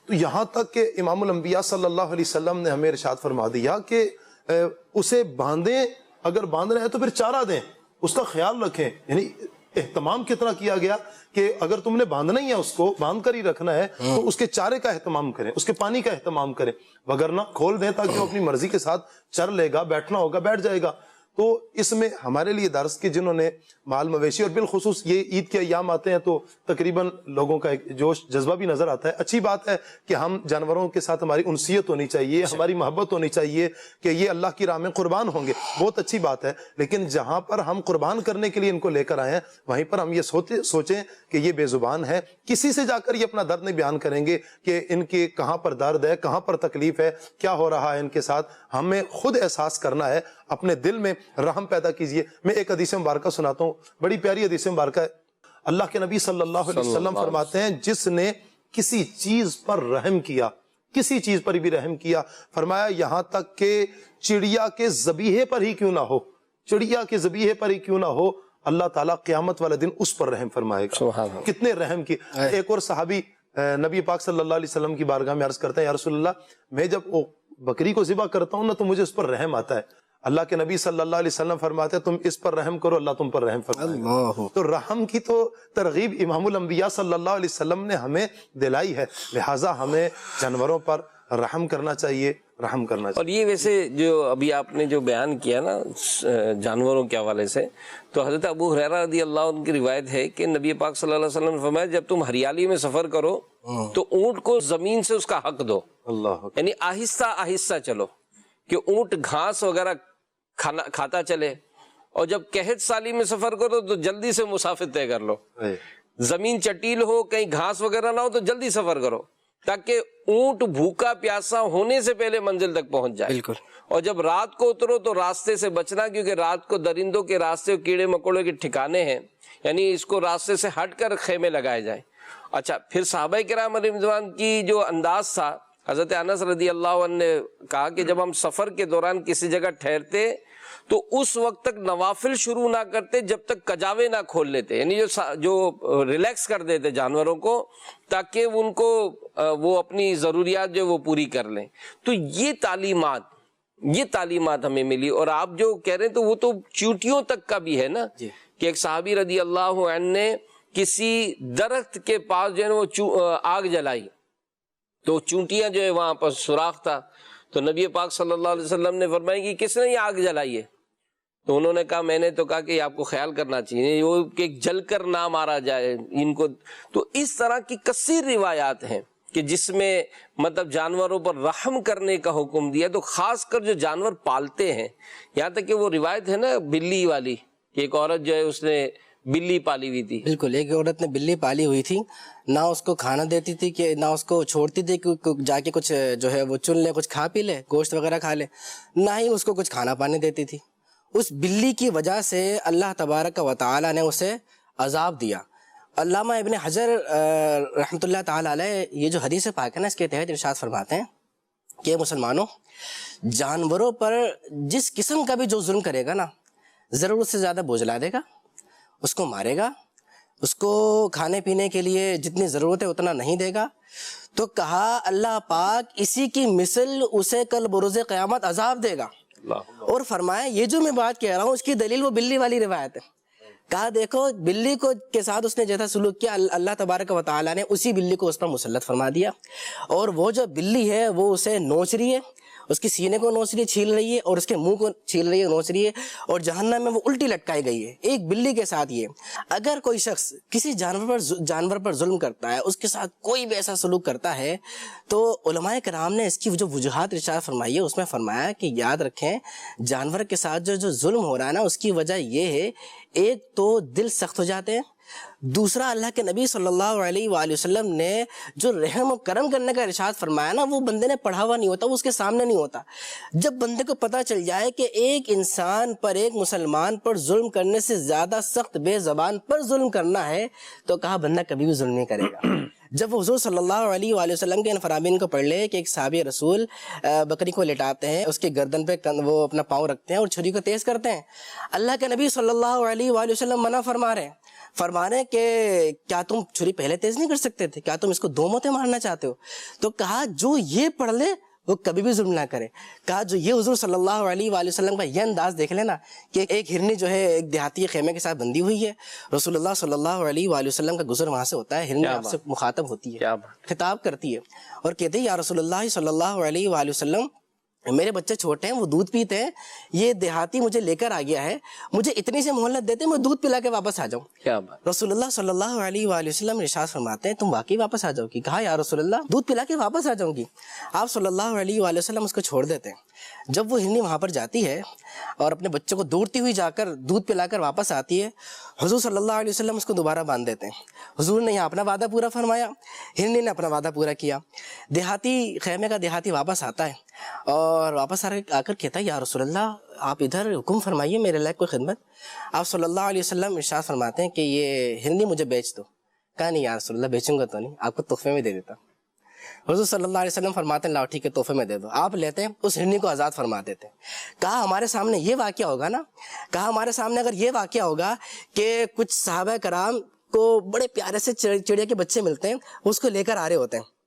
تو یہاں تک کہ امام الانبیاء صلی اللہ علیہ وسلم نے ہمیں ارشاد فرما دیا کہ اسے باندھیں، اگر باندھنا ہے تو پھر چارہ دیں، اس کا خیال رکھیں۔ یعنی اہتمام کتنا کیا گیا کہ اگر تم نے باندھنا ہی ہے، اس کو باندھ کر ہی رکھنا ہے تو اس کے چارے کا اہتمام کریں، اس کے پانی کا اہتمام کریں، وگرنہ کھول دیں تاکہ وہ اپنی مرضی کے ساتھ چر لے گا، بیٹھنا ہوگا بیٹھ جائے گا۔ تو اس میں ہمارے لیے درس کہ جنہوں نے مال مویشی، اور بالخصوص یہ عید کے ایام آتے ہیں تو تقریباً لوگوں کا ایک جوش جذبہ بھی نظر آتا ہے۔ اچھی بات ہے کہ ہم جانوروں کے ساتھ ہماری انسیت ہونی چاہیے، ہماری محبت ہونی چاہیے کہ یہ اللہ کی راہ میں قربان ہوں گے، بہت اچھی بات ہے۔ لیکن جہاں پر ہم قربان کرنے کے لیے ان کو لے کر آئے ہیں وہیں پر ہم یہ سوچیں کہ یہ بے زبان ہے، کسی سے جا کر یہ اپنا درد نہیں بیان کریں گے کہ ان کے کہاں پر درد ہے، کہاں پر تکلیف ہے، کیا ہو رہا ہے ان کے ساتھ۔ ہمیں خود احساس کرنا ہے، اپنے دل میں رحم پیدا کیجئے۔ میں ایک حدیث مبارکہ سناتا ہوں، بڑی پیاری حدیث مبارکہ ہے۔ اللہ کے نبی صلی اللہ علیہ وسلم فرماتے ہیں جس نے کسی چیز پر رحم کیا، کسی چیز پر بھی رحم کیا، فرمایا یہاں تک کہ چڑیا کے ذبیحے پر ہی کیوں نہ ہو، چڑیا کے ذبیحے پر ہی کیوں نہ ہو، اللہ تعالیٰ قیامت والے دن اس پر رحم فرمائے گا۔ کتنے رحم کی۔ ایک اور صحابی نبی پاک صلی اللہ علیہ وسلم کی بارگاہ میں عرض کرتے ہیں یا رسول اللہ، میں جب بکری کو ذبح کرتا ہوں نا تو مجھے اس پر رحم آتا ہے۔ اللہ کے نبی صلی اللہ علیہ وسلم فرماتے ہیں تم اس پر رحم کرو، اللہ تم پر رحم فرمائے گا۔ تو رحم کی تو ترغیب امام الانبیاء صلی اللہ علیہ وسلم نے ہمیں دلائی ہے، لہٰذا ہمیں جانوروں پر رحم کرنا چاہیے، رحم کرنا چاہیے۔ اور یہ ویسے جو ابھی آپ نے جو بیان کیا نا جانوروں کے حوالے سے، تو حضرت ابو ہریرہ رضی اللہ عنہ کی روایت ہے کہ نبی پاک صلی اللہ علیہ وسلم نے فرمایا جب تم ہریالی میں سفر کرو تو اونٹ کو زمین سے اس کا حق دو، اللہ، یعنی آہستہ آہستہ چلو کہ اونٹ گھاس وغیرہ کھاتا چلے، اور جب قحط سالی میں سفر کرو تو جلدی سے مسافر طے کر لو، زمین چٹیل ہو، کہیں گھاس وغیرہ نہ ہو تو جلدی سفر کرو تاکہ اونٹ بھوکا پیاسا ہونے سے پہلے منزل تک پہنچ جائے۔ بالکل۔ اور جب رات کو اترو تو راستے سے بچنا، کیونکہ رات کو درندوں کے راستے کیڑے مکوڑے کے ٹھکانے ہیں، یعنی اس کو راستے سے ہٹ کر خیمے لگائے جائیں۔ اچھا، پھر صحابہ کرام علیہ رضوان کی جو انداز تھا، حضرت انس رضی اللہ عنہ نے کہا کہ جب ہم سفر کے دوران کسی جگہ ٹھہرتے تو اس وقت تک نوافل شروع نہ کرتے جب تک کجاوے نہ کھول لیتے، یعنی جو ریلیکس کر دیتے جانوروں کو تاکہ ان کو وہ اپنی ضروریات جو وہ پوری کر لیں۔ تو یہ تعلیمات ہمیں ملی۔ اور آپ جو کہہ رہے ہیں تو وہ تو چیونٹیوں تک کا بھی ہے نا، کہ ایک صحابی رضی اللہ عنہ نے کسی درخت کے پاس جو ہے وہ آگ جلائی تو چونٹیاں جو ہے وہاں پر سوراخ تھا، تو نبی پاک صلی اللہ علیہ وسلم نے فرمایا کہ کس نے یہ آگ جلائی ہے؟ تو انہوں نے کہا میں نے تو کہا کہ آپ کو خیال کرنا چاہیے وہ کہ جل کر نہ مارا جائے ان کو۔ تو اس طرح کی کثیر روایات ہیں کہ جس میں مطلب جانوروں پر رحم کرنے کا حکم دیا۔ تو خاص کر جو جانور پالتے ہیں، یہاں تک کہ وہ روایت ہے نا بلی والی کہ ایک عورت جو ہے اس نے بلی پالی ہوئی تھی۔ بالکل، ایک عورت نے بلی پالی ہوئی تھی، نہ اس کو کھانا دیتی تھی کہ نہ اس کو چھوڑتی تھی کہ جا کے کچھ جو ہے وہ چن لے، کچھ کھا پی لے، گوشت وغیرہ کھا لے، نہ ہی اس کو کچھ کھانا پانی دیتی تھی۔ اس بلی کی وجہ سے اللہ تبارک و تعالی نے اسے عذاب دیا۔ علامہ ابن حجر رحمۃ اللہ تعالی علیہ یہ جو حدیث پاک ہے نا، اس کے تحت ارشاد فرماتے ہیں کہ مسلمانوں، جانوروں پر جس قسم کا بھی جو ظلم کرے گا نا، ضرورت سے زیادہ بوجھ لا دے گا، اس کو مارے گا، اس کو کھانے پینے کے لیے جتنی ضرورت ہے اتنا نہیں دے گا، تو کہا اللہ پاک اسی کی مثل اسے کل بروز قیامت عذاب دے گا۔ اور فرمایا یہ جو میں بات کہہ رہا ہوں اس کی دلیل وہ بلی والی روایت ہے۔ کہا دیکھو بلی کو کے ساتھ اس نے جیسا سلوک کیا، اللہ تبارک و تعالیٰ نے اسی بلی کو اس پر مسلط فرما دیا، اور وہ جو بلی ہے وہ اسے نوچ رہی ہے، اس کی سینے کو نوچ رہی ہے، چھیل رہی ہے، اور اس کے منہ کو چھیل رہی ہے، نوچ رہی ہے، اور جہنم میں وہ الٹی لٹکائی گئی ہے ایک بلی کے ساتھ۔ یہ اگر کوئی شخص کسی جانور پر ظلم کرتا ہے، اس کے ساتھ کوئی بھی ایسا سلوک کرتا ہے، تو علماء کرام نے اس کی جو وجوہات ارشاد فرمائی ہے، اس میں فرمایا کہ یاد رکھیں جانور کے ساتھ جو ظلم ہو رہا ہے نا، اس کی وجہ یہ ہے، ایک تو دل سخت ہو جاتے ہیں، دوسرا اللہ کے نبی صلی اللہ علیہ وآلہ وسلم نے جو رحم و کرم کرنے کا ارشاد فرمایا نا، وہ بندے نے پڑھا ہوا نہیں ہوتا، وہ اس کے سامنے نہیں ہوتا۔ جب بندے کو پتہ چل جائے کہ ایک انسان پر، ایک مسلمان پر ظلم کرنے سے زیادہ سخت بے زبان پر ظلم کرنا ہے، تو کہا بندہ کبھی بھی ظلم نہیں کرے گا۔ جب وہ حضور صلی اللہ علیہ وآلہ وسلم کے ان فرامین کو پڑھ لے کہ ایک صحابی رسول بکری کو لٹاتے ہیں، اس کے گردن پہ وہ اپنا پاؤں رکھتے ہیں اور چھری کو تیز کرتے ہیں، اللہ کے نبی صلی اللہ علیہ وآلہ وسلم منع فرما رہے ہیں کہ کیا تم چھری پہلے تیز نہیں کر سکتے تھے؟ کیا تم اس کو 2 موتیں مارنا چاہتے ہو؟ تو کہا جو یہ پڑھ لے وہ کبھی بھی ظلم نہ کرے. کہا جو یہ حضور صلی اللہ علیہ وآلہ وسلم کا یہ انداز دیکھ لینا کہ ایک ہرنی جو ہے ایک دیہاتی خیمے کے ساتھ بندی ہوئی ہے، رسول اللہ صلی اللہ علیہ وآلہ وسلم کا گزر وہاں سے ہوتا ہے، ہرنی آپ سے مخاطب ہوتی ہے، خطاب کرتی ہے اور کہتے ہیں یا رسول اللہ صلی اللہ علیہ وآلہ وسلم میرے بچے چھوٹے ہیں، وہ دودھ پیتے ہیں، یہ دیہاتی مجھے لے کر آ گیا ہے، مجھے اتنی سے مہلت دیتے میں دودھ پلا کے واپس آ جاؤں. رسول اللہ صلی اللہ علیہ وآلہ وسلم ارشاد فرماتے ہیں تم واقعی واپس آ جاؤ گی؟ کہا یا رسول اللہ دودھ پلا کے واپس آ جاؤں گی. آپ صلی اللہ علیہ وآلہ وسلم اس کو چھوڑ دیتے ہیں. جب وہ ہرنی وہاں پر جاتی ہے اور اپنے بچوں کو دوڑتی ہوئی جا کر دودھ پلا کر واپس آتی ہے، حضور صلی اللہ علیہ وسلم اس کو دوبارہ باندھ دیتے ہیں. حضور نے یہاں اپنا وعدہ پورا فرمایا، ہرنی نے اپنا وعدہ پورا کیا. دیہاتی خیمے کا دیہاتی واپس آتا ہے اور واپس آ کر کہتا ہے یا رسول اللہ آپ ادھر حکم فرمائیے میرے لائق کوئی خدمت. آپ صلی اللہ علیہ وسلم ارشاد فرماتے ہیں کہ یہ ہرنی مجھے بیچ دو. کہا نہیں یا رسول اللہ بیچوں گا تو نہیں، آپ کو تحفے میں دے دیتا. حضور صلی اللہ علیہ وسلم فرماتے ہیں لاؤ ٹھیک ہے تحفے میں دے دو. آپ لیتے ہیں، اس ہرنی کو آزاد فرما دیتے ہیں. کہا ہمارے سامنے یہ واقعہ ہوگا نا، کہا ہمارے سامنے اگر یہ واقعہ ہوگا کہ کچھ صحابہ کرام کو بڑے پیارے سے چڑیا کے بچے ملتے ہیں، اس کو لے کر آ رہے ہوتے ہیں،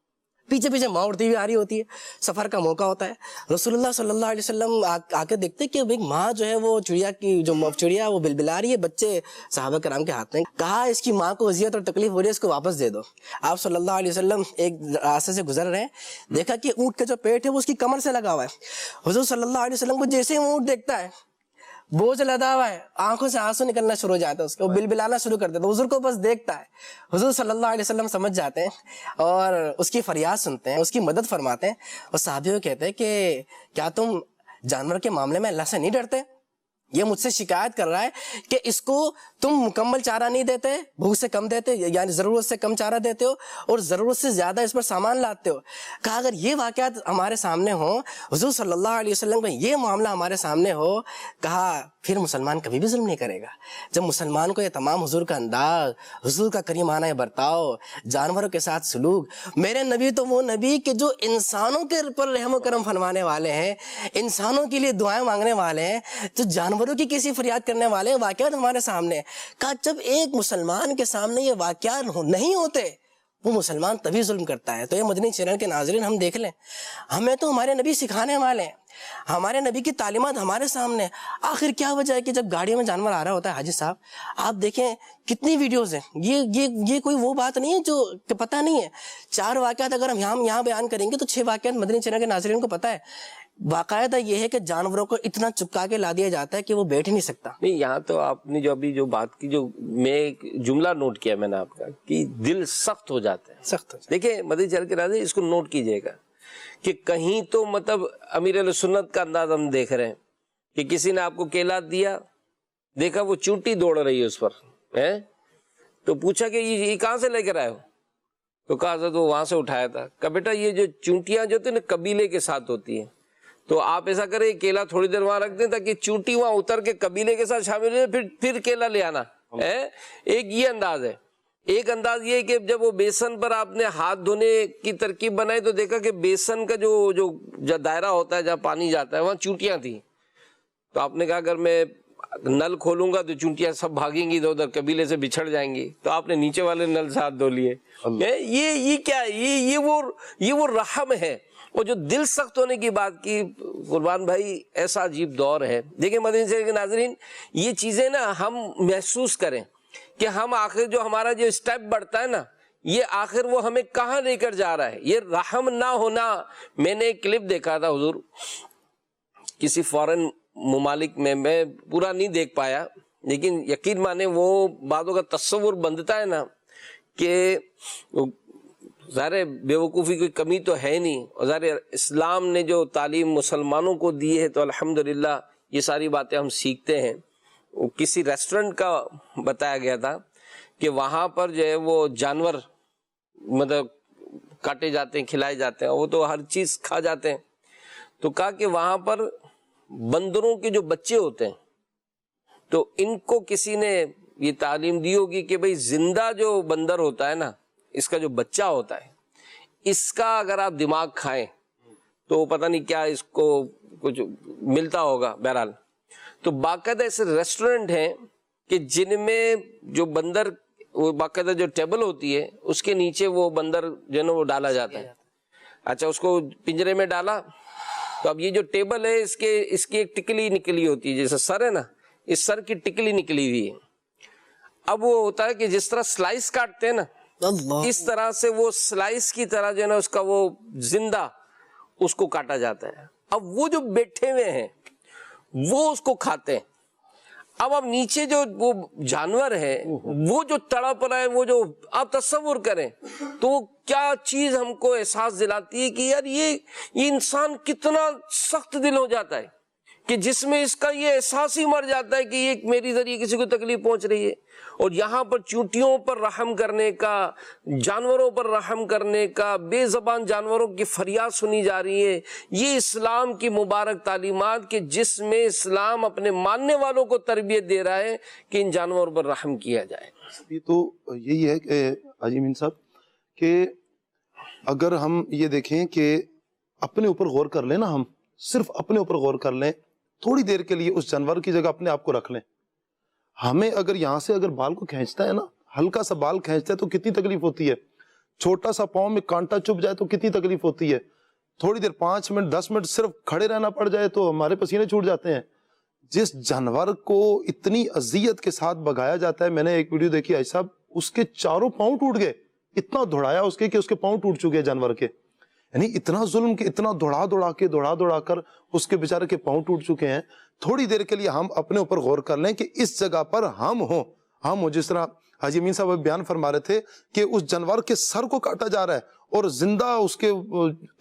پیچھے پیچھے ماں اڑتی ہوئی آ رہی ہوتی ہے، سفر کا موقع ہوتا ہے. رسول اللہ صلی اللہ علیہ وسلم آ کے دیکھتے کہ ایک ماں جو ہے وہ چڑیا وہ بلبلا رہی ہے، بچے صحابہ کرام کے ہاتھ میں. کہا اس کی ماں کو اذیت اور تکلیف ہو رہی ہے، اس کو واپس دے دو. آپ صلی اللہ علیہ وسلم ایک راستے سے گزر رہے ہیں، دیکھا کہ اونٹ کا جو پیٹ ہے وہ اس کی کمر سے لگا ہوا ہے. حضور صلی اللہ علیہ وسلم کو جیسے ہی وہ اونٹ دیکھتا ہے بوجھ لدا ہوا ہے، آنکھوں سے آنسو نکلنا شروع ہو جاتا ہے، اس کو بلبلانا شروع کر دیتا ہے. حضور کو بس دیکھتا ہے، حضور صلی اللہ علیہ وسلم سمجھ جاتے ہیں اور اس کی فریاد سنتے ہیں، اس کی مدد فرماتے ہیں اور صحابیوں کہتے ہیں کہ کیا تم جانور کے معاملے میں اللہ سے نہیں ڈرتے؟ یہ مجھ سے شکایت کر رہا ہے کہ اس کو تم مکمل چارہ نہیں دیتے، بھوک سے کم دیتے، یعنی ضرورت سے کم چارہ دیتے ہو اور ضرورت سے زیادہ اس پر سامان لاتے ہو. کہا اگر یہ واقعات ہمارے سامنے ہوں، حضور صلی اللہ علیہ وسلم کا یہ معاملہ ہمارے سامنے ہو، کہا پھر مسلمان کبھی بھی ظلم نہیں کرے گا. جب مسلمان کو یہ تمام حضور کا انداز، حضور کا کریمانہ برتاؤ، جانوروں کے ساتھ سلوک، میرے نبی تو وہ نبی کہ جو انسانوں کے پر رحم و کرم فرمانے والے ہیں، انسانوں کے لیے دعائیں مانگنے والے ہیں، تو جانوروں کی کسی فریاد کرنے والے واقعات ہمارے سامنے. کہا جب ایک مسلمان کے سامنے یہ واقعات نہیں ہوتے وہ مسلمان تبھی ظلم کرتا ہے. تو یہ مدنی چینل کے ناظرین ہم دیکھ لیں، ہمیں تو ہمارے نبی سکھانے والے ہیں، ہمارے نبی کی تعلیمات ہمارے سامنے. آخر کیا وجہ ہے کہ جب گاڑیوں میں جانور آ رہا ہوتا ہے حاجی صاحب آپ دیکھیں کتنی ویڈیوز ہیں، یہ کوئی وہ بات نہیں ہے جو کہ پتہ نہیں ہے. 4 واقعات اگر ہم یہاں بیان کریں گے تو 6 واقعات مدنی چینل کے ناظرین کو پتہ ہے. باقاعدہ یہ ہے کہ جانوروں کو اتنا چپکا کے لا دیا جاتا ہے کہ وہ بیٹھ ہی نہیں سکتا. نہیں یہاں تو آپ نے جو ابھی جو بات کی، جو میں ایک جملہ نوٹ کیا میں نے آپ کا کہ دل سخت ہو جاتا ہے. سخت دیکھیں مدنی چینل کے ناظرین اس کو نوٹ کیجئے گا کہ کہیں تو مطلب امیر علیہ سنت کا انداز ہم دیکھ رہے ہیں کہ کسی نے آپ کو کیلا دیا، دیکھا وہ چونٹی دوڑ رہی ہے اس پر، تو پوچھا کہ یہ کہاں سے لے کر آئے ہو؟ تو کہا تھا تو وہاں سے اٹھایا تھا. کہ بیٹا یہ جو چونٹیاں جو ہوتی ہیں نا قبیلے کے ساتھ ہوتی ہیں، تو آپ ایسا کریں کیلا تھوڑی دیر وہاں رکھ دیں تاکہ چونٹی وہاں اتر کے قبیلے کے ساتھ شامل ہو جائے، پھر کیلا لے آنا. ایک یہ انداز ہے. ایک انداز یہ کہ جب وہ بیسن پر آپ نے ہاتھ دھونے کی ترکیب بنائی تو دیکھا کہ بیسن کا جو دائرہ ہوتا ہے جہاں پانی جاتا ہے وہاں چونٹیاں تھیں. تو آپ نے کہا اگر میں نل کھولوں گا تو چونٹیاں سب بھاگیں گی، ادھر قبیلے سے بچھڑ جائیں گی. تو آپ نے نیچے والے نل سے ہاتھ دھو لیے. یہ کیا یہ وہ رحم ہے. وہ جو دل سخت ہونے کی بات کی قربان بھائی، ایسا عجیب دور ہے. دیکھیں مدنی چینل کے ناظرین یہ چیزیں نا ہم محسوس کریں کہ ہم آخر جو ہمارا جو اسٹیپ بڑھتا ہے نا، یہ آخر وہ ہمیں کہاں لے کر جا رہا ہے. یہ رحم نہ ہونا. میں نے ایک کلپ دیکھا تھا حضور کسی فورن ممالک میں پورا نہیں دیکھ پایا، لیکن یقین مانے وہ باتوں کا تصور بندتا ہے نا کہ ظاہر بے وقوفی کوئی کمی تو ہے نہیں، اور ظاہر اسلام نے جو تعلیم مسلمانوں کو دی ہے تو الحمدللہ یہ ساری باتیں ہم سیکھتے ہیں. کسی ریسٹورنٹ کا بتایا گیا تھا کہ وہاں پر جو ہے وہ جانور مطلب کاٹے جاتے ہیں، کھلائے جاتے ہیں، وہ تو ہر چیز کھا جاتے ہیں. تو کہا کہ وہاں پر بندروں کے جو بچے ہوتے ہیں تو ان کو کسی نے یہ تعلیم دی ہوگی کہ بھئی زندہ جو بندر ہوتا ہے نا اس کا جو بچہ ہوتا ہے اس کا اگر آپ دماغ کھائیں تو پتہ نہیں کیا اس کو کچھ ملتا ہوگا. بہرحال تو باقاعدہ ایسے ریسٹورنٹ ہیں کہ جن میں جو بندر وہ باقاعدہ جو ٹیبل ہوتی ہے اس کے نیچے وہ بندر جو ہے نا وہ ڈالا جاتا ہے. اچھا اس کو پنجرے میں ڈالا تو اب یہ جو ٹیبل ہے اس کی ایک ٹکلی نکلی ہوتی ہے, جیسے سر ہے نا اس سر کی ٹکلی نکلی ہوئی ہے. اب وہ ہوتا ہے کہ جس طرح سلائس کاٹتے ہیں نا اس طرح سے وہ سلائس کی طرح جو ہے نا اس کا وہ زندہ اس کو کاٹا جاتا ہے. اب وہ جو بیٹھے ہوئے ہیں وہ اس کو کھاتے ہیں. اب نیچے جو وہ جانور ہے وہ جو تڑپ رہا ہے, وہ جو آپ تصور کریں تو وہ کیا چیز ہم کو احساس دلاتی ہے کہ یار یہ انسان کتنا سخت دل ہو جاتا ہے کہ جس میں اس کا یہ احساس ہی مر جاتا ہے کہ یہ میری ذریعے کسی کو تکلیف پہنچ رہی ہے. اور یہاں پر چونٹیوں پر رحم کرنے کا, جانوروں پر رحم کرنے کا, بے زبان جانوروں کی فریاد سنی جا رہی ہے. یہ اسلام کی مبارک تعلیمات کہ جس میں اسلام اپنے ماننے والوں کو تربیت دے رہا ہے کہ ان جانوروں پر رحم کیا جائے. یہ تو یہی ہے کہ حاجی امین صاحب کہ اگر ہم یہ دیکھیں کہ اپنے اوپر غور کر لیں نا, ہم صرف اپنے اوپر غور کر لیں, تھوڑی دیر کے لیے اس جانور کی جگہ اپنے آپ کو رکھ لیں. ہمیں اگر یہاں سے اگر بال کو کھینچتا ہے نا, ہلکا سا بال کھینچتا ہے تو کتنی تکلیف ہوتی ہے, چھوٹا سا پاؤں میں کانٹا چپ جائے تو کتنی تکلیف ہوتی ہے, تھوڑی دیر 5 منٹ 10 منٹ صرف کھڑے رہنا پڑ جائے تو ہمارے پسینے چھوٹ جاتے ہیں. جس جانور کو اتنی اذیت کے ساتھ بھگایا جاتا ہے, میں نے ایک ویڈیو دیکھی آج صاحب, اس کے چاروں پاؤں ٹوٹ گئے, اتنا دھڑایا اس کے کہ اس کے پاؤں ٹوٹ چکے جانور کے. یعنی اتنا ظلم کہ اتنا دوڑا کر اس کے بیچارے کے پاؤں ٹوٹ چکے ہیں. تھوڑی دیر کے لیے ہم اپنے اوپر غور کر لیں کہ اس جگہ پر ہم ہوں جس طرح حاجی امین صاحب بیان فرما رہے تھے کہ اس جانور کے سر کو کاٹا جا رہا ہے اور زندہ اس کے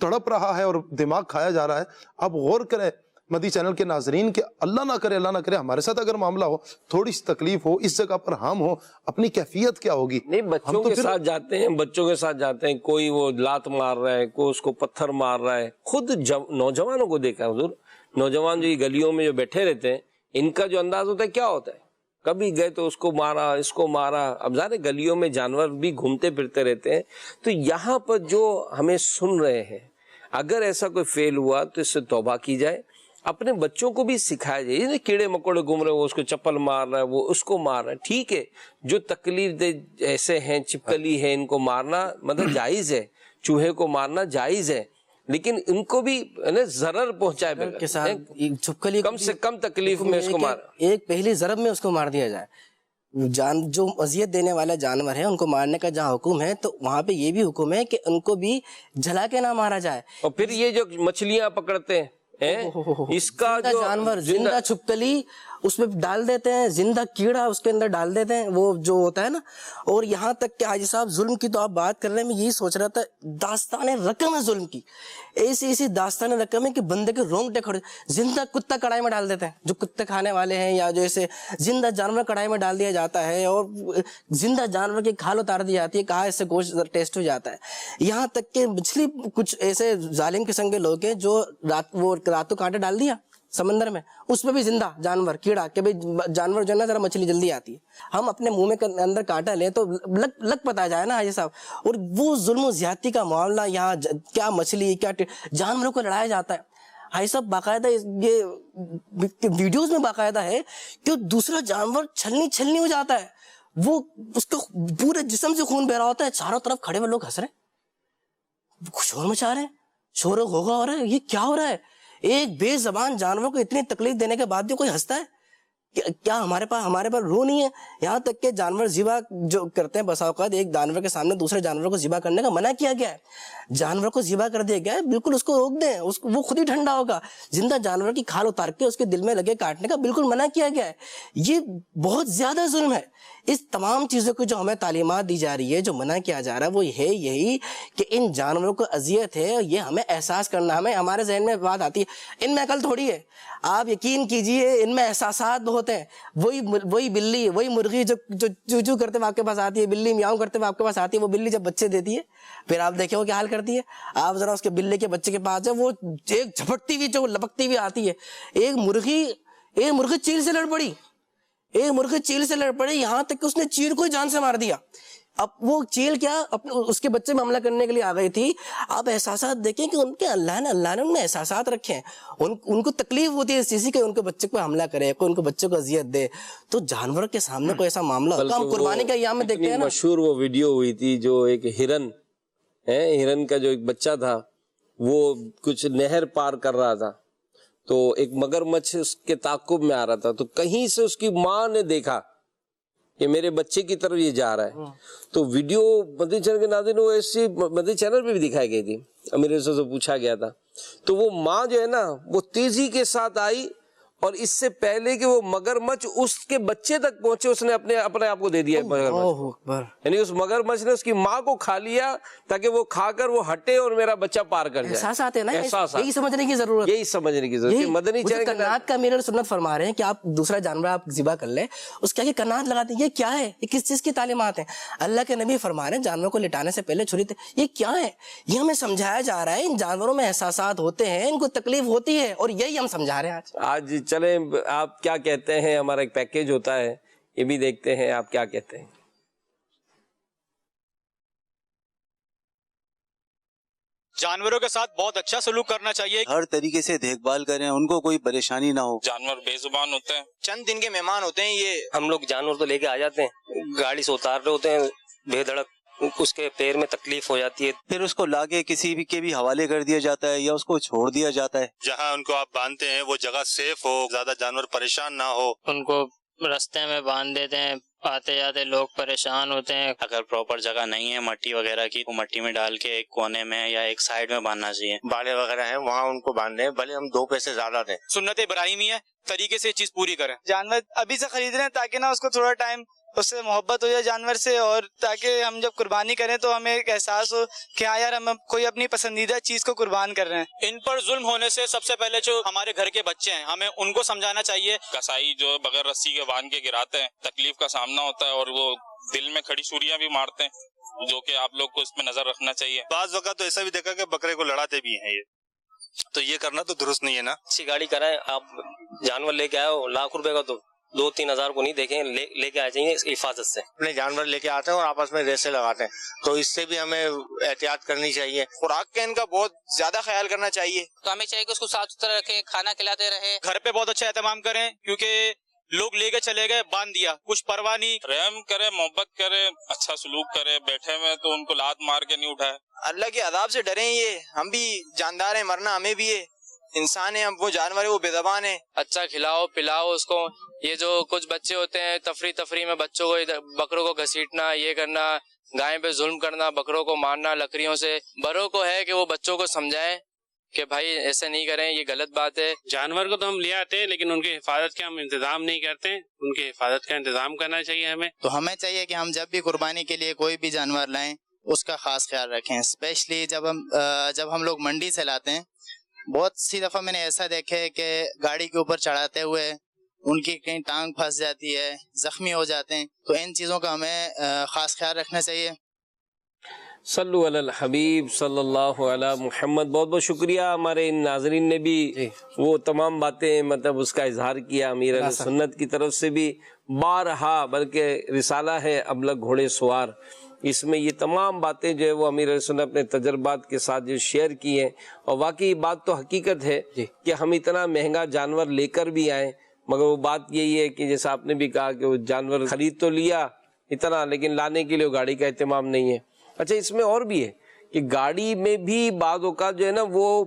تڑپ رہا ہے اور دماغ کھایا جا رہا ہے. اب غور کریں مدی چینل کے ناظرین کہ اللہ نہ کرے ہمارے ساتھ اگر معاملہ ہو, تھوڑی سی تکلیف ہو, اس جگہ پر ہم ہوں, اپنی کیفیت کیا ہوگی. نہیں بچوں کے ساتھ جاتے ہیں, کوئی وہ لات مار رہا ہے, کوئی اس کو پتھر مار رہا ہے. خود نوجوانوں کو دیکھا حضور, نوجوان جو یہ گلیوں میں جو بیٹھے رہتے ہیں ان کا جو انداز ہوتا ہے کیا ہوتا ہے, کبھی گئے تو اس کو مارا, اس کو مارا. اب ظاہر گلیوں میں جانور بھی گھومتے پھرتے رہتے ہیں. تو یہاں پر جو ہمیں سن رہے ہیں, اگر ایسا کوئی فیل ہوا تو اس سے توبہ کی جائے, اپنے بچوں کو بھی سکھایا جائے. یہ کیڑے مکوڑے گھوم رہے ہیں, وہ اس کو چپل مار رہا ہے, وہ اس کو مار رہا ہے. ٹھیک ہے, جو تکلیف دہ ایسے ہیں, چپکلی ہے, ان کو مارنا مطلب جائز ہے, چوہے کو مارنا جائز ہے, لیکن ان کو بھی ضرر پہنچائے, چھپکلی کم سے کم تکلیف میں اس کو مار, ایک پہلی ضرب میں اس کو مار دیا جائے. جو اذیت دینے والا جانور ہے ان کو مارنے کا جہاں حکم ہے تو وہاں پہ یہ بھی حکم ہے کہ ان کو بھی جلا کے نہ مارا جائے. اور پھر یہ جو مچھلیاں پکڑتے ہیں اس کا جو جانور زندہ چھپکلی اس میں ڈال دیتے ہیں, زندہ کیڑا اس کے اندر ڈال دیتے ہیں, وہ جو ہوتا ہے نا. اور یہاں تک کہ حاجی صاحب ظلم کی تو آپ بات کر رہے ہیں, میں یہی سوچ رہا تھا, داستان رقم ہے ظلم کی, ایسی داستان رقم ہے کہ بندے کے رونگٹے کھڑے. زندہ کتا کڑھائی میں ڈال دیتے ہیں, جو کتے کھانے والے ہیں, یا جو ایسے زندہ جانور کڑھائی میں ڈال دیا جاتا ہے اور زندہ جانور کی کھال اتار دی جاتی ہے, کہاں اس سے گوشت ٹیسٹ ہو جاتا ہے. یہاں تک کہ مچھلی, کچھ ایسے ظالم قسم کے لوگ ہیں جو راتوں کانٹے ڈال دیا سمندر میں, اس میں بھی زندہ جانور کیڑا کہ بھئی جانور جو ہے نا ذرا مچھلی جلدی آتی ہے. ہم اپنے منہ میں اندر کانٹا لیں تو لگ پتا جائے نا حاجی صاحب. اور وہ ظلم و زیادتی کا معاملہ یہاں, کیا مچھلی کیا جانوروں کو لڑایا جاتا ہے حاجی صاحب. باقاعدہ یہ ویڈیوز میں باقاعدہ ہے کہ دوسرا جانور چھلنی ہو جاتا ہے, وہ اس کا پورے جسم سے خون بہ رہا ہوتا ہے, چاروں طرف کھڑے ہوئے لوگ ہنس رہے ہیں, شور مچا رہے ہیں, شور و غوغا ہو رہا ہے. یہ کیا ہو رہا ہے؟ ایک بے زبان جانور کو اتنی تکلیف دینے کے بعد بھی کوئی ہنستا ہے؟ کیا ہمارے پر روح نہیں ہے؟ یہاں تک کہ جانور ذبح جو کرتے ہیں, بسا اوقات ایک جانور کے سامنے دوسرے جانور کو ذبح کرنے کا منع کیا گیا ہے. جانور کو ذبح کر دیا گیا ہے, بالکل اس کو روک دیں, وہ خود ہی ٹھنڈا ہوگا. زندہ جانور کی کھال اتار کے اس کے دل میں لگے کاٹنے کا بالکل منع کیا گیا ہے. یہ بہت زیادہ ظلم ہے. اس تمام چیزوں کو جو ہمیں تعلیمات دی جا رہی ہے, جو منع کیا جا رہا ہے, وہ ہے یہی کہ ان جانوروں کو اذیت ہے, یہ ہمیں احساس کرنا. ہمارے ذہن میں بات آتی ہے, ان میں عقل تھوڑی ہے. آپ یقین کیجئے ان میں احساسات ہوتے ہیں. وہی بلی, وہی مرغی جو چو چو کرتے ہوئے آپ کے پاس آتی ہے, بلی میاؤں کرتے ہوئے آپ کے پاس آتی ہے, وہ بلی جب بچے دیتی ہے پھر آپ دیکھیں وہ کیا حال کرتی ہے. آپ ذرا اس کے بلے کے بچے کے پاس جائیں, وہ ایک جھپٹتی ہوئی جو لپکتی ہوئی آتی ہے. ایک مرغی چیل سے لڑ پڑی, یہاں تک کہ اس نے چیل کو جان سے مار دیا. اب وہ چیل کیا اپنے اس کے بچے میں حملہ کرنے کے لیے آ گئی تھی. آپ احساسات دیکھیں کہ ان کے اللہ نے ان میں احساسات رکھے ہیں. ان کو تکلیف ہوتی ہے اس چیز کی کہ ان کے بچے کو حملہ کرے, کوئی ان کے بچے کو اذیت دے. تو جانور کے سامنے کوئی ایسا معاملہ ہوتا ہے, ہم قربانی کے ایام میں دیکھتے ہیں نا. مشہور وہ ویڈیو ہوئی تھی جو ایک ہرن کا جو ایک بچہ تھا وہ کچھ نہر پار کر رہا تھا, تو ایک مگرمچھ اس کے تعاقب میں آ رہا تھا, تو کہیں سے اس کی ماں نے دیکھا کہ میرے بچے کی طرف یہ جا رہا ہے. تو ویڈیو مدنی چینل کے ناظرین وہ ایسی مدنی چینل پہ بھی دکھائی گئی تھی, امیر رسول سے پوچھا گیا تھا. تو وہ ماں جو ہے نا وہ تیزی کے ساتھ آئی, اور اس سے پہلے کہ وہ مگرمچھ اس کے بچے تک پہنچے اس نے اپنے آپ کو دے دیا. یعنی اس مگرمچھ نے اس کی ماں کو کھا لیا تاکہ وہ کھا کر وہ ہٹے اور میرا بچہ پار کر جائے. احساسات ہے نا, یہی سمجھنے کی ضرورت, یہی سمجھنے کی ضرورت. مدنی چینل کنات کا امیر سنت فرما رہے ہیں کہ آپ دوسرا جانور آپ ذبح کر لیں, اس کے آگے کنات لگاتے ہیں. یہ کیا ہے؟ یہ کس چیز کی تعلیمات ہیں؟ اللہ کے نبی فرما رہے ہیں جانور کو لٹانے سے پہلے چھری. یہ کیا ہے؟ یہ ہمیں سمجھایا جا رہا ہے ان جانوروں میں احساسات ہوتے ہیں, ان کو تکلیف ہوتی ہے, اور یہی ہم سمجھا رہے ہیں آج. چلیں آپ کیا کہتے ہیں, ہمارا ایک پیکیج ہوتا ہے یہ بھی دیکھتے ہیں, آپ کیا کہتے ہیں. جانوروں کے ساتھ بہت اچھا سلوک کرنا چاہیے, ہر طریقے سے دیکھ بھال کریں, ان کو کوئی پریشانی نہ ہو. جانور بے زبان ہوتے ہیں, چند دن کے مہمان ہوتے ہیں. یہ ہم لوگ جانور تو لے کے آ جاتے ہیں, گاڑی سے اتار رہے ہوتے ہیں, بے دھڑک اس کے پیر میں تکلیف ہو جاتی ہے, پھر اس کو لاگے کسی بھی کے بھی حوالے کر دیا جاتا ہے یا اس کو چھوڑ دیا جاتا ہے. جہاں ان کو آپ باندھتے ہیں وہ جگہ سیف ہو, زیادہ جانور پریشان نہ ہو. ان کو رستے میں باندھ دیتے ہیں, آتے جاتے لوگ پریشان ہوتے ہیں. اگر پراپر جگہ نہیں ہے مٹی وغیرہ کی, وہ مٹی میں ڈال کے ایک کونے میں یا ایک سائیڈ میں باندھنا چاہیے. بالے وغیرہ ہیں وہاں ان کو باندھیں, بھلے ہم 2 پیسے زیادہ دیں. سنت ابراہیمی ہے, طریقے سے یہ چیز پوری کریں. جانور ابھی سے خرید رہے ہیں تاکہ نا اس کو تھوڑا ٹائم اس سے محبت ہو جائے جانور سے, اور تاکہ ہم جب قربانی کریں تو ہمیں ایک احساس ہو کہ ہاں یار ہم کوئی اپنی پسندیدہ چیز کو قربان کر رہے ہیں. ان پر ظلم ہونے سے سب سے پہلے جو ہمارے گھر کے بچے ہیں ہمیں ان کو سمجھانا چاہیے. کسائی جو بغیر رسی کے باندھ کے گراتے ہیں, تکلیف کا سامنا ہوتا ہے, اور وہ دل میں کھڑی چھریاں بھی مارتے ہیں, جو کہ آپ لوگ کو اس میں نظر رکھنا چاہیے. بعض وقت تو ایسا بھی دیکھا کہ بکرے کو لڑاتے بھی ہیں, یہ تو یہ کرنا تو درست نہیں ہے نا. اچھی گاڑی کرائیں, آپ جانور لے کے آئے ہو ₹1,00,000 کا تو 2-3 ہزار کو نہیں دیکھیں, لے کے آئے چاہیے حفاظت سے. اپنے جانور لے کے آتے ہیں اور آپس میں ریسیں لگاتے ہیں, تو اس سے بھی ہمیں احتیاط کرنی چاہیے. خوراک کا ان کا بہت زیادہ خیال کرنا چاہیے. تو ہمیں چاہیے کہ اس کو صاف ستھرا رکھیں, کھانا کھلاتے رہے. گھر پہ بہت اچھا اہتمام کریں, کیونکہ لوگ لے کے چلے گئے, باندھ دیا, کچھ پرواہ نہیں. رحم کرے, محبت کرے, اچھا سلوک کرے, بیٹھے ہوئے تو ان کو لات مار کے نہیں اٹھائے. اللہ کے عذاب سے ڈریں. یہ ہم بھی جاندار ہیں, مرنا ہمیں بھی ہے, انسان ہیں, وہ جانور ہے, وہ بے زبان ہے. اچھا کھلاؤ پلاؤ اس کو. یہ جو کچھ بچے ہوتے ہیں تفریح میں بچوں کو بکروں کو گھسیٹنا, یہ کرنا, گائے پہ ظلم کرنا, بکروں کو مارنا لکڑیوں سے. بڑوں کو ہے کہ وہ بچوں کو سمجھائیں کہ بھائی ایسے نہیں کریں, یہ غلط بات ہے. جانور کو تو ہم لے آتے ہیں لیکن ان کی حفاظت کا ہم انتظام نہیں کرتے, ان کی حفاظت کا انتظام کرنا چاہیے ہمیں. تو ہمیں چاہیے کہ ہم جب بھی قربانی کے لیے کوئی بھی جانور لائیں اس کا خاص خیال رکھیں, اسپیشلی جب ہم لوگ منڈی سے لاتے ہیں. بہت سی دفعہ میں نے ایسا دیکھا ہے کہ گاڑی کے اوپر چڑھاتے ہوئے ان کی کہیں ٹانگ پھنس جاتی ہے, زخمی ہو جاتے ہیں, تو ان چیزوں کا ہمیں خاص خیال رکھنا چاہیے. صلو علی الحبیب صلی اللہ علی محمد. بہت بہت شکریہ, ہمارے ان ناظرین نے بھی وہ تمام باتیں مطلب اس کا اظہار کیا. امیر اہل سنت کی طرف سے بھی بارہا, بلکہ رسالہ ہے ابلغ گھوڑے سوار, اس میں یہ تمام باتیں جو ہے وہ امیر اہل سنت اپنے تجربات کے ساتھ جو شیئر کی ہیں. اور واقعی بات تو حقیقت ہے کہ ہم اتنا مہنگا جانور لے کر بھی آئیں, مگر وہ بات یہی ہے کہ جیسا آپ نے بھی کہا کہ وہ جانور خرید تو لیا اتنا, لیکن لانے کے لیے وہ گاڑی کا اہتمام نہیں ہے. اچھا اس میں اور بھی ہے کہ گاڑی میں بھی بعض اوقات جو ہے نا وہ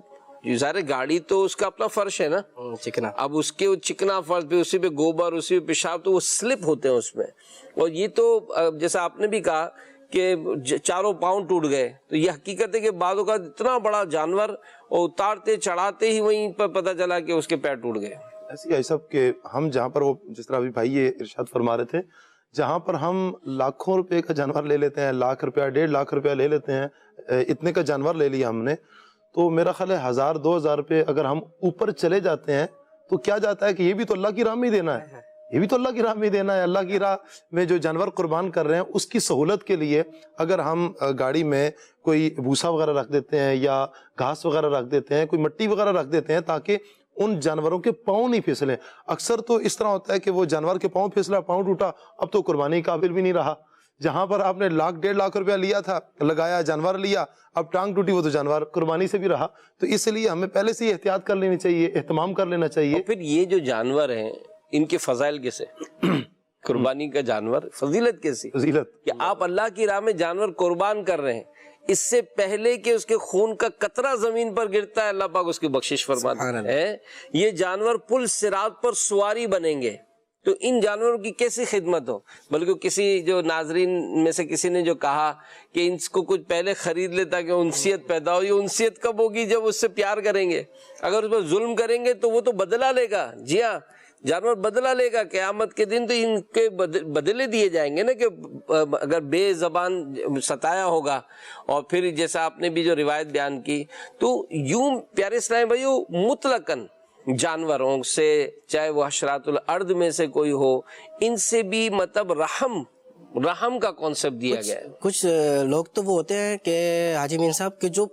ظاہر گاڑی تو اس کا اپنا فرش ہے نا چکنا, اب اس کے چکنا فرش پہ اسی پہ گوبر اسی پہ پیشاب تو وہ سلپ ہوتے ہیں اس میں. اور یہ تو جیسا آپ نے بھی کہا کہ 4 پاؤں ٹوٹ گئے, تو یہ حقیقت ہے کہ بعض اوقات اتنا بڑا جانور اور اتارتے چڑھاتے ہی وہیں پر پتہ چلا کہ اس کے پیر ٹوٹ گئے. ایسی ایسا کہ ہم جہاں پر وہ جس طرح ابھی بھائی یہ ارشاد فرما رہے تھے, جہاں پر ہم لاکھوں روپے کا جانور لے لیتے ہیں, ₹1,00,000 1,50,000 لے لیتے ہیں, اتنے کا جانور لے لیا ہم نے, تو میرا خیال ہے 1,000-2,000 روپے اگر ہم اوپر چلے جاتے ہیں تو کیا جاتا ہے کہ یہ بھی تو اللہ کی راہ میں ہی دینا ہے, یہ بھی تو اللہ کی راہ میں دینا ہے. اللہ کی راہ میں جو جانور قربان کر رہے ہیں اس کی سہولت کے لیے اگر ہم گاڑی میں کوئی بھوسا وغیرہ رکھ دیتے ہیں یا گھاس وغیرہ رکھ دیتے ہیں, کوئی مٹی وغیرہ رکھ دیتے ہیں تاکہ ان جانوروں کے پاؤں نہیں پھسلیں. اکثر تو اس طرح ہوتا ہے کہ وہ جانور کے پاؤں پھسلا, پاؤں ٹوٹا, اب تو قربانی قابل بھی نہیں رہا. جہاں پر آپ نے 1,00,000-1,50,000 روپیہ لیا تھا، لگایا، جانور لیا، اب ٹانگ ٹوٹی، وہ تو جانور قربانی سے بھی رہا. تو اس لیے ہمیں پہلے سے ہی احتیاط کر لینی چاہیے، اہتمام کر لینا چاہیے. پھر یہ جو جانور ہیں ان کے فضائل کیسے؟ قربانی کا جانور فضیلت کیسی؟ فضیلت کہ آپ اللہ کی راہ میں جانور قربان کر رہے ہیں، اس سے پہلے کہ اس کے خون کا قطرہ زمین پر گرتا ہے اللہ پاک اس کی بخشش فرماتا ہے. یہ جانور پل صراط پر سواری بنیں گے، تو ان جانوروں کی کیسی خدمت ہو. بلکہ کسی جو ناظرین میں سے کسی نے جو کہا کہ ان کو کچھ پہلے خرید لے تاکہ انسیت پیدا ہو. یہ انسیت کب ہوگی؟ جب اس سے پیار کریں گے. اگر اس پر ظلم کریں گے تو وہ تو بدلہ لے گا. جی ہاں، جانور بدلہ لے گا قیامت کے دن. تو ان کے بدلے دیے جائیں گے نا، کہ اگر بے زبان ستایا ہوگا. اور پھر جیسا آپ نے بھی جو روایت بیان کی، تو یوں پیارے اسلام بھائیو مطلقاً جانوروں سے، چاہے وہ حشرات الارض میں سے کوئی ہو، ان سے بھی مطلب رحم کا کانسیپٹ دیا گیا ہے. کچھ لوگ تو وہ ہوتے ہیں کہ حاجی مین صاحب کے جو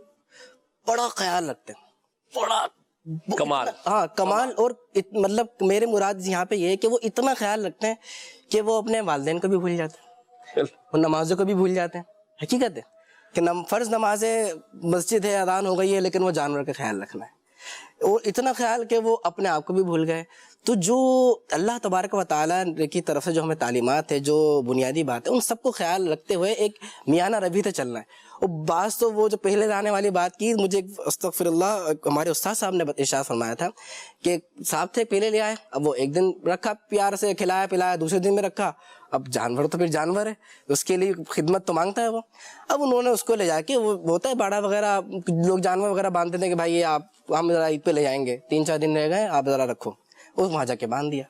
بڑا خیال رکھتے ہیں، بڑا کمال، ہاں کمال. اور مطلب میرے مراد یہاں پہ یہ ہے کہ وہ اتنا خیال رکھتے ہیں کہ وہ اپنے والدین کو بھی بھول جاتے ہیں، وہ نمازوں کو بھی بھول جاتے ہیں. حقیقت ہے کہ فرض نمازیں، مسجد ہے، اذان ہو گئی ہے، لیکن وہ جانور کا خیال رکھنا ہے. اور اتنا خیال کہ وہ اپنے آپ کو بھی بھول گئے. تو جو اللہ تبارک و تعالیٰ کی طرف سے جو ہمیں تعلیمات ہے، جو بنیادی بات ہے، ان سب کو خیال رکھتے ہوئے ایک میانہ روی سے چلنا ہے. اور بعض تو وہ جو پہلے لانے والی بات کی، مجھے استغفر اللہ ہمارے استاد صاحب نے ارشاد فرمایا تھا کہ صاحب تھے پہلے لے آئے، اب وہ ایک دن رکھا پیار سے، کھلایا پلایا، دوسرے دن میں رکھا. اب جانور تو پھر جانور ہے، اس کے لیے خدمت تو مانگتا ہے وہ. اب انہوں نے اس کو لے جا کے، وہ ہوتا ہے باڑا وغیرہ، لوگ جانور وغیرہ باندھتے تھے کہ بھائی یہ آپ ہم ذرا عید پہ لے جائیں گے، 3-4 دن رہ گئے، آپ ذرا رکھو. وہاں جا کے باندھ دیا.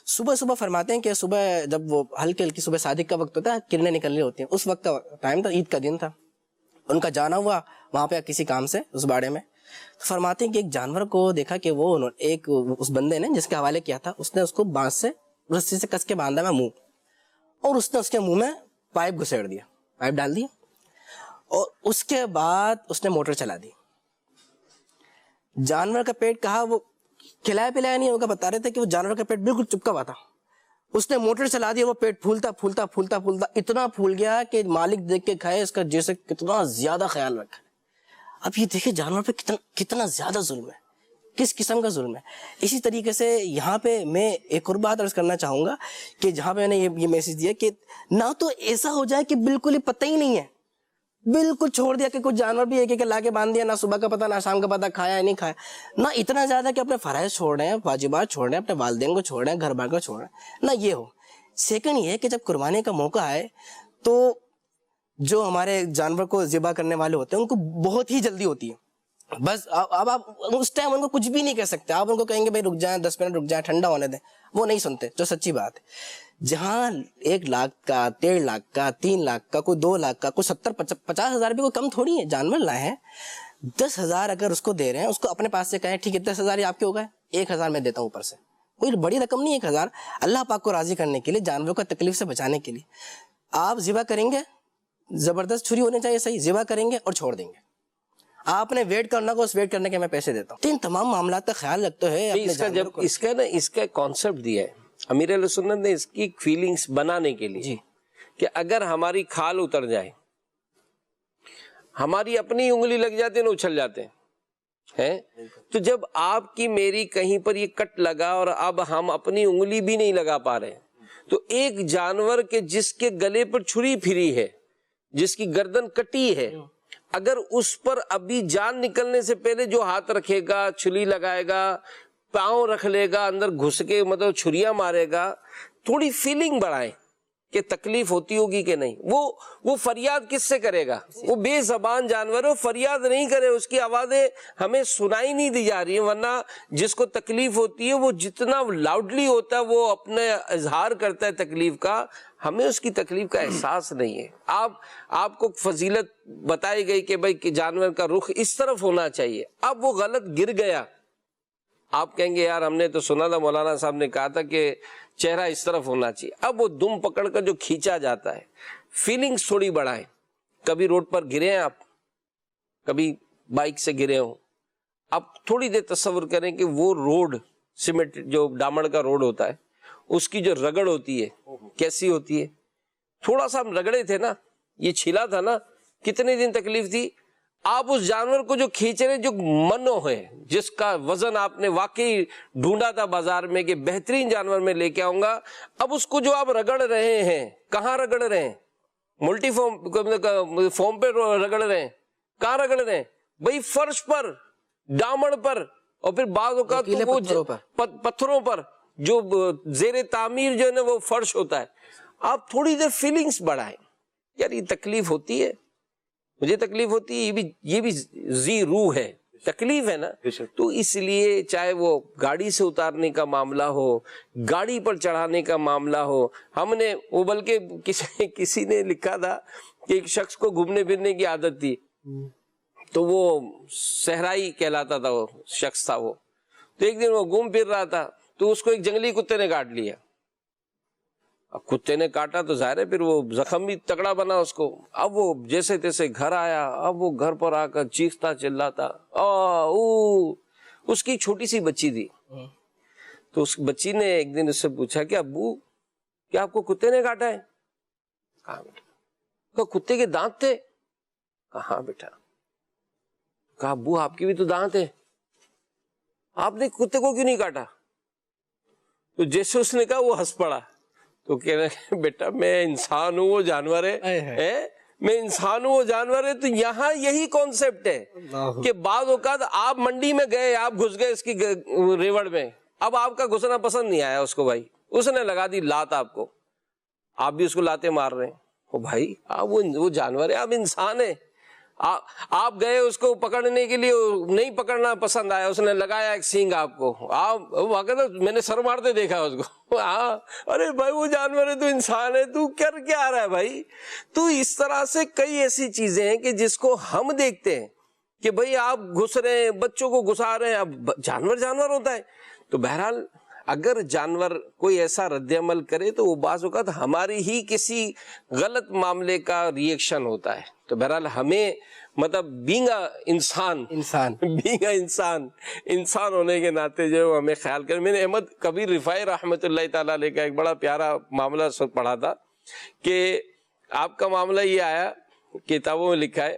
صبح فرماتے ہیں کہ صبح جب وہ ہلکی صبح صادق کا وقت ہوتا ہے، کرنیں نکلنی ہوتی ہیں، اس وقت کا ٹائم تھا، عید کا دن تھا. ان کا جانا ہوا وہاں پہ کسی کام سے اس باڑے میں. تو فرماتے ہیں کہ ایک جانور کو دیکھا کہ وہ ایک اس بندے نے جس کے حوالے کیا تھا، اس نے اس کو بانس سے رسی سے کس کے باندھا میں منہ، اور اس نے اس کے منہ میں پائپ گھسیڑ دیا، پائپ ڈال دیا. اور اس کے بعد اس نے موٹر چلا دی. جانور کا پیٹ کہا، وہ کھلایا پلایا نہیں ہوگا، بتا رہے تھے کہ وہ جانور کا پیٹ بالکل چپکا ہوا تھا. اس نے موٹر چلا دی، وہ پیٹ پھولتا اتنا پھول گیا کہ مالک دیکھ کے کھائے اس کا جیسے کتنا زیادہ خیال رکھا. اب یہ دیکھیں جانور پہ کتنا زیادہ ظلم ہے، کس قسم کا ظلم ہے. اسی طریقے سے یہاں پہ میں ایک اور بات عرض کرنا چاہوں گا کہ جہاں پہ میں نے یہ میسج دیا کہ نہ تو ایسا ہو جائے کہ بالکل ہی پتہ ہی نہیں ہے، بالکل چھوڑ دیا کہ کچھ جانور بھی ایک لا کے باندھ دیا، نہ صبح کا پتہ نہ شام کا پتہ، کھایا یا نہیں کھایا. نہ اتنا زیادہ کہ اپنے فرائض چھوڑ رہے ہیں، واجبات چھوڑ رہے ہیں، اپنے والدین کو چھوڑ رہے ہیں، گھر بار کو چھوڑ رہے ہیں، نہ یہ ہو. سیکنڈ یہ ہے کہ جب قربانی کا موقع آئے تو جو ہمارے جانور کو ذبح کرنے والے ہوتے ہیں ان کو بہت ہی جلدی ہوتی ہے. بس اب آپ اس ٹائم ان کو کچھ بھی نہیں کہہ سکتے. آپ ان کو کہیں گے بھائی رک جائیں، 10 منٹ رک جائیں، ٹھنڈا ہونے دیں، وہ نہیں سنتے، جو سچی بات ہے. جہاں 1 لاکھ کا، 1.5 لاکھ کا، 3 لاکھ کا، کوئی 2 لاکھ کا، کوئی 70-50 ہزار بھی کوئی کم تھوڑی ہے. جانور لائے ہیں 10,000 اگر اس کو دے رہے ہیں، اس کو اپنے پاس سے کہیں ٹھیک ہے 10,000 ہی آپ کے ہو گئے، 1,000 میں دیتا ہوں اوپر سے. کوئی بڑی رقم نہیں 1,000. اللہ پاک کو راضی کرنے کے لیے، جانوروں کو تکلیف سے بچانے کے لیے آپ ذبح کریں گے. زبردست چھری ہونی چاہیے، صحیح ذبح کریں گے اور چھوڑ دیں گے. آپ نے ویٹ کرنا کو اس ویٹ کرنے کے میں پیسے دیتا ہوں. ان تمام معاملات کا خیال رکھتے ہوئے اس کا کانسیپٹ دیا ہے امیر اہل سنت نے اس کی فیلنگز بنانے کے لیے کہ اگر ہماری کھال اتر جائے، ہماری اپنی انگلی لگ جاتے ہیں، اچھل جاتے ہیں، تو جب آپ کی میری کہیں پر یہ کٹ لگا اور اب ہم اپنی انگلی بھی نہیں لگا پا رہے، تو ایک جانور کے جس کے گلے پر چھری پھری ہے، جس کی گردن کٹی ہے، اگر اس پر ابھی جان نکلنے سے پہلے جو ہاتھ رکھے گا، چھری لگائے گا، پاؤں رکھ لے گا، اندر گھس کے مطلب چھریاں مارے گا، تھوڑی فیلنگ بڑھائیں کہ تکلیف ہوتی ہوگی کہ نہیں. وہ فریاد کس سے کرے گا؟ وہ بے زبان جانور ہے، فریاد نہیں کرے، اس کی آوازیں ہمیں سنائی نہیں دی جا رہی ہیں. ورنہ جس کو تکلیف ہوتی ہے وہ جتنا لاؤڈلی ہوتا ہے وہ اپنے اظہار کرتا ہے تکلیف کا، ہمیں اس کی تکلیف کا احساس نہیں ہے. آپ کو فضیلت بتائی گئی کہ بھائی کہ جانور کا رخ اس طرف ہونا چاہیے، اب وہ غلط گر گیا، آپ کہیں گے یار ہم نے تو سنا تھا، مولانا صاحب نے کہا تھا کہ چہرہ اس طرف ہونا چاہیے. اب وہ دم پکڑ کر جو کھینچا جاتا ہے، فیلنگز تھوڑی بڑھائیں. کبھی روڈ پر گرے ہیں آپ، کبھی بائک سے گرے ہوں، آپ تھوڑی دیر تصور کریں کہ وہ روڈ سیمنٹ جو ڈامڑ کا روڈ ہوتا ہے، اس کی جو رگڑ ہوتی ہے کیسی ہوتی ہے، تھوڑا سا ہم رگڑے تھے نا, یہ چھلا تھا نا, کتنے دن تکلیف تھی. آپ اس جانور کو جو کھینچ رہے, جو منو ہے, جس کا وزن آپ نے واقعی ڈھونڈا تھا بازار میں کہ بہترین جانور میں لے کے آؤں گا, اب اس کو جو آپ رگڑ رہے ہیں, کہاں رگڑ رہے ہیں؟ ملٹی فارم پہ رگڑ رہے ہیں. کہاں رگڑ رہے ہیں بھائی؟ فرش پر, ڈامڑ پر, اور پھر بعض اوقات پتھروں پر جو زیر تعمیر جو ہے نا وہ فرش ہوتا ہے. آپ تھوڑی دیر فیلنگز بڑھائیں, یار یہ تکلیف ہوتی ہے, مجھے تکلیف ہوتی ہے, یہ بھی ذی روح ہے, تکلیف ہے نا. تو اس لیے چاہے وہ گاڑی سے اتارنے کا معاملہ ہو, گاڑی پر چڑھانے کا معاملہ ہو, ہم نے وہ بلکہ کسی نے لکھا تھا کہ ایک شخص کو گھومنے پھرنے کی عادت تھی, تو وہ صحرائی کہلاتا تھا, وہ شخص تھا وہ. تو ایک دن وہ گھوم پھر رہا تھا, تو اس کو ایک جنگلی کتے نے کاٹ لیا. اب کتے نے کاٹا تو ظاہر ہے پھر وہ زخم بھی تگڑا بنا اس کو. اب وہ جیسے تیسے گھر آیا, اب وہ گھر پر آ کر چیختا چلاتا, اس کی چھوٹی سی بچی تھی. تو اس بچی نے ایک دن اس سے پوچھا کہ ابو کیا آپ کو کتے نے کاٹا ہے؟ کہاں بیٹا. کتے کے دانت تھے؟ کہاں بیٹا. کہا ابو آپ کی بھی تو دانت ہے, آپ نے کتے کو کیوں نہیں کاٹا؟ تو جیسے اس نے کہا وہ ہنس پڑا. تو کہہ رہے بیٹا میں انسان ہوں, وہ جانور ہے, میں انسان ہوں, وہ جانور ہے. تو یہاں یہی کانسیپٹ ہے کہ بعض اوقات آپ منڈی میں گئے, آپ گھس گئے اس کی ریوڑ میں, اب آپ کا گھسنا پسند نہیں آیا اس کو بھائی, اس نے لگا دی لات آپ کو, آپ بھی اس کو لاتے مار رہے ہیں. او بھائی آپ وہ جانور ہے, آپ انسان ہیں. آپ گئے اس کو پکڑنے کے لیے, نہیں پکڑنا پسند آیا, اس نے لگایا ایک سینگ آپ کو, آپ میں نے سر مارتے دیکھا اس کو. ارے بھائی وہ جانور ہے, تو انسان ہے, تو کر کیا آ رہا ہے بھائی. تو اس طرح سے کئی ایسی چیزیں ہیں کہ جس کو ہم دیکھتے ہیں کہ بھئی آپ گھس رہے ہیں, بچوں کو گھسا رہے ہیں, اب جانور ہوتا ہے. تو بہرحال اگر جانور کوئی ایسا رد عمل کرے تو وہ بعض اوقات ہماری ہی کسی غلط معاملے کا ریئیکشن ہوتا ہے. تو بہرحال ہمیں مطلب انسان ہونے کے ناطے جو ہمیں خیال کریں. میں نے احمد کبیر رفاعی رحمۃ اللہ تعالیٰ علیہ کا ایک بڑا پیارا معاملہ پڑھا تھا کہ آپ کا معاملہ یہ آیا, کتابوں میں لکھا ہے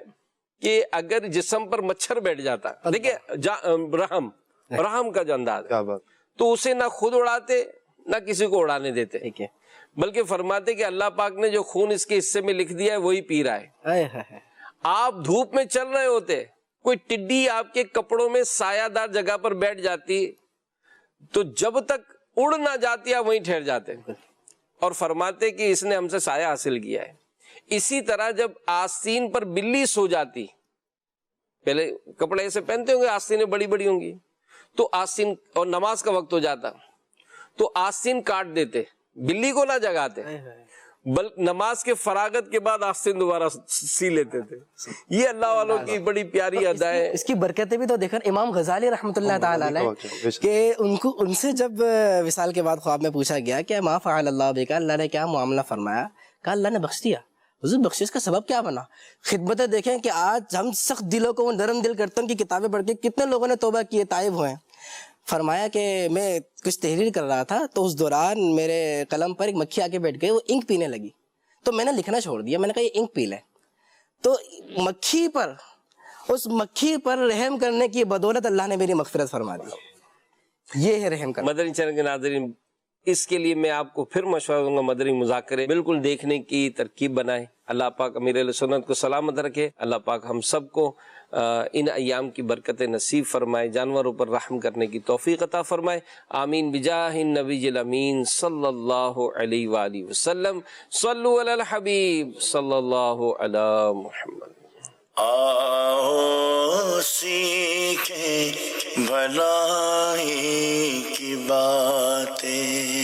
کہ اگر جسم پر مچھر بیٹھ جاتا, دیکھیں رحم کا جو انداز ہے, تو اسے نہ خود اڑاتے نہ کسی کو اڑانے دیتے, بلکہ فرماتے کہ اللہ پاک نے جو خون اس کے حصے میں لکھ دیا ہے وہی پی رہا ہے. آپ دھوپ میں چل رہے ہوتے, کوئی ٹڈی آپ کے کپڑوں میں سایہ دار جگہ پر بیٹھ جاتی, تو جب تک اڑ نہ جاتی آپ وہیں ٹھہر جاتے, اور فرماتے کہ اس نے ہم سے سایہ حاصل کیا ہے. اسی طرح جب آستین پر بلی سو جاتی, پہلے کپڑے ایسے پہنتے ہوں گے, آستینیں بڑی بڑی ہوں گی, تو آستین, اور نماز کا وقت ہو جاتا تو آستین کاٹ دیتے, بلی کو نہ جگاتے, بلکہ نماز کے فراغت کے بعد آستین دوبارہ سی لیتے تھے. یہ اللہ والوں کی بڑی پیاری ادا ہے. اس کی برکتیں بھی تو دیکھیں امام غزالی رحمۃ اللہ تعالیٰ علیہ کہ ان سے جب وصال کے بعد خواب میں پوچھا گیا کہ ما فعل اللہ بک, اللہ نے کیا معاملہ فرمایا, کہا اللہ نے بخش دیا. حضور بخشش کا سبب کیا بنا؟ خدمتیں دیکھیں کہ آج ہم سخت دلوں کو نرم دل کرتے ہیں, ان کی کتابیں پڑھ کے کتنے لوگوں نے توبہ کیے, تائب ہوئے. فرمایا کہ میں کچھ تحریر کر رہا تھا تو اس دوران میرے قلم پر ایک مکھی آ کے بیٹھ گئی, وہ انک پینے لگی, تو میں نے لکھنا چھوڑ دیا. میں نے کہا یہ انک پی لے. تو اس مکھی پر رحم کرنے کی بدولت اللہ نے میری مغفرت فرما دی. یہ ہے رحم کرنا. مدنی چینل کے ناظرین, اس کے لیے میں آپ کو پھر مشورہ دوں گا, مدنی مذاکرے بالکل دیکھنے کی ترکیب بنائیں. اللہ پاک امیر اہل سنت کو سلامت رکھے. اللہ پاک ہم سب کو ان ایام کی برکت نصیب فرمائے, جانوروں پر رحم کرنے کی توفیق عطا فرمائے. آمین بجاہ النبی الامین صلی اللہ علیہ وآلہ وسلم. صلو علی الحبیب صلی اللہ علی محمد. آؤ سیکھیں بھلائی کی باتیں.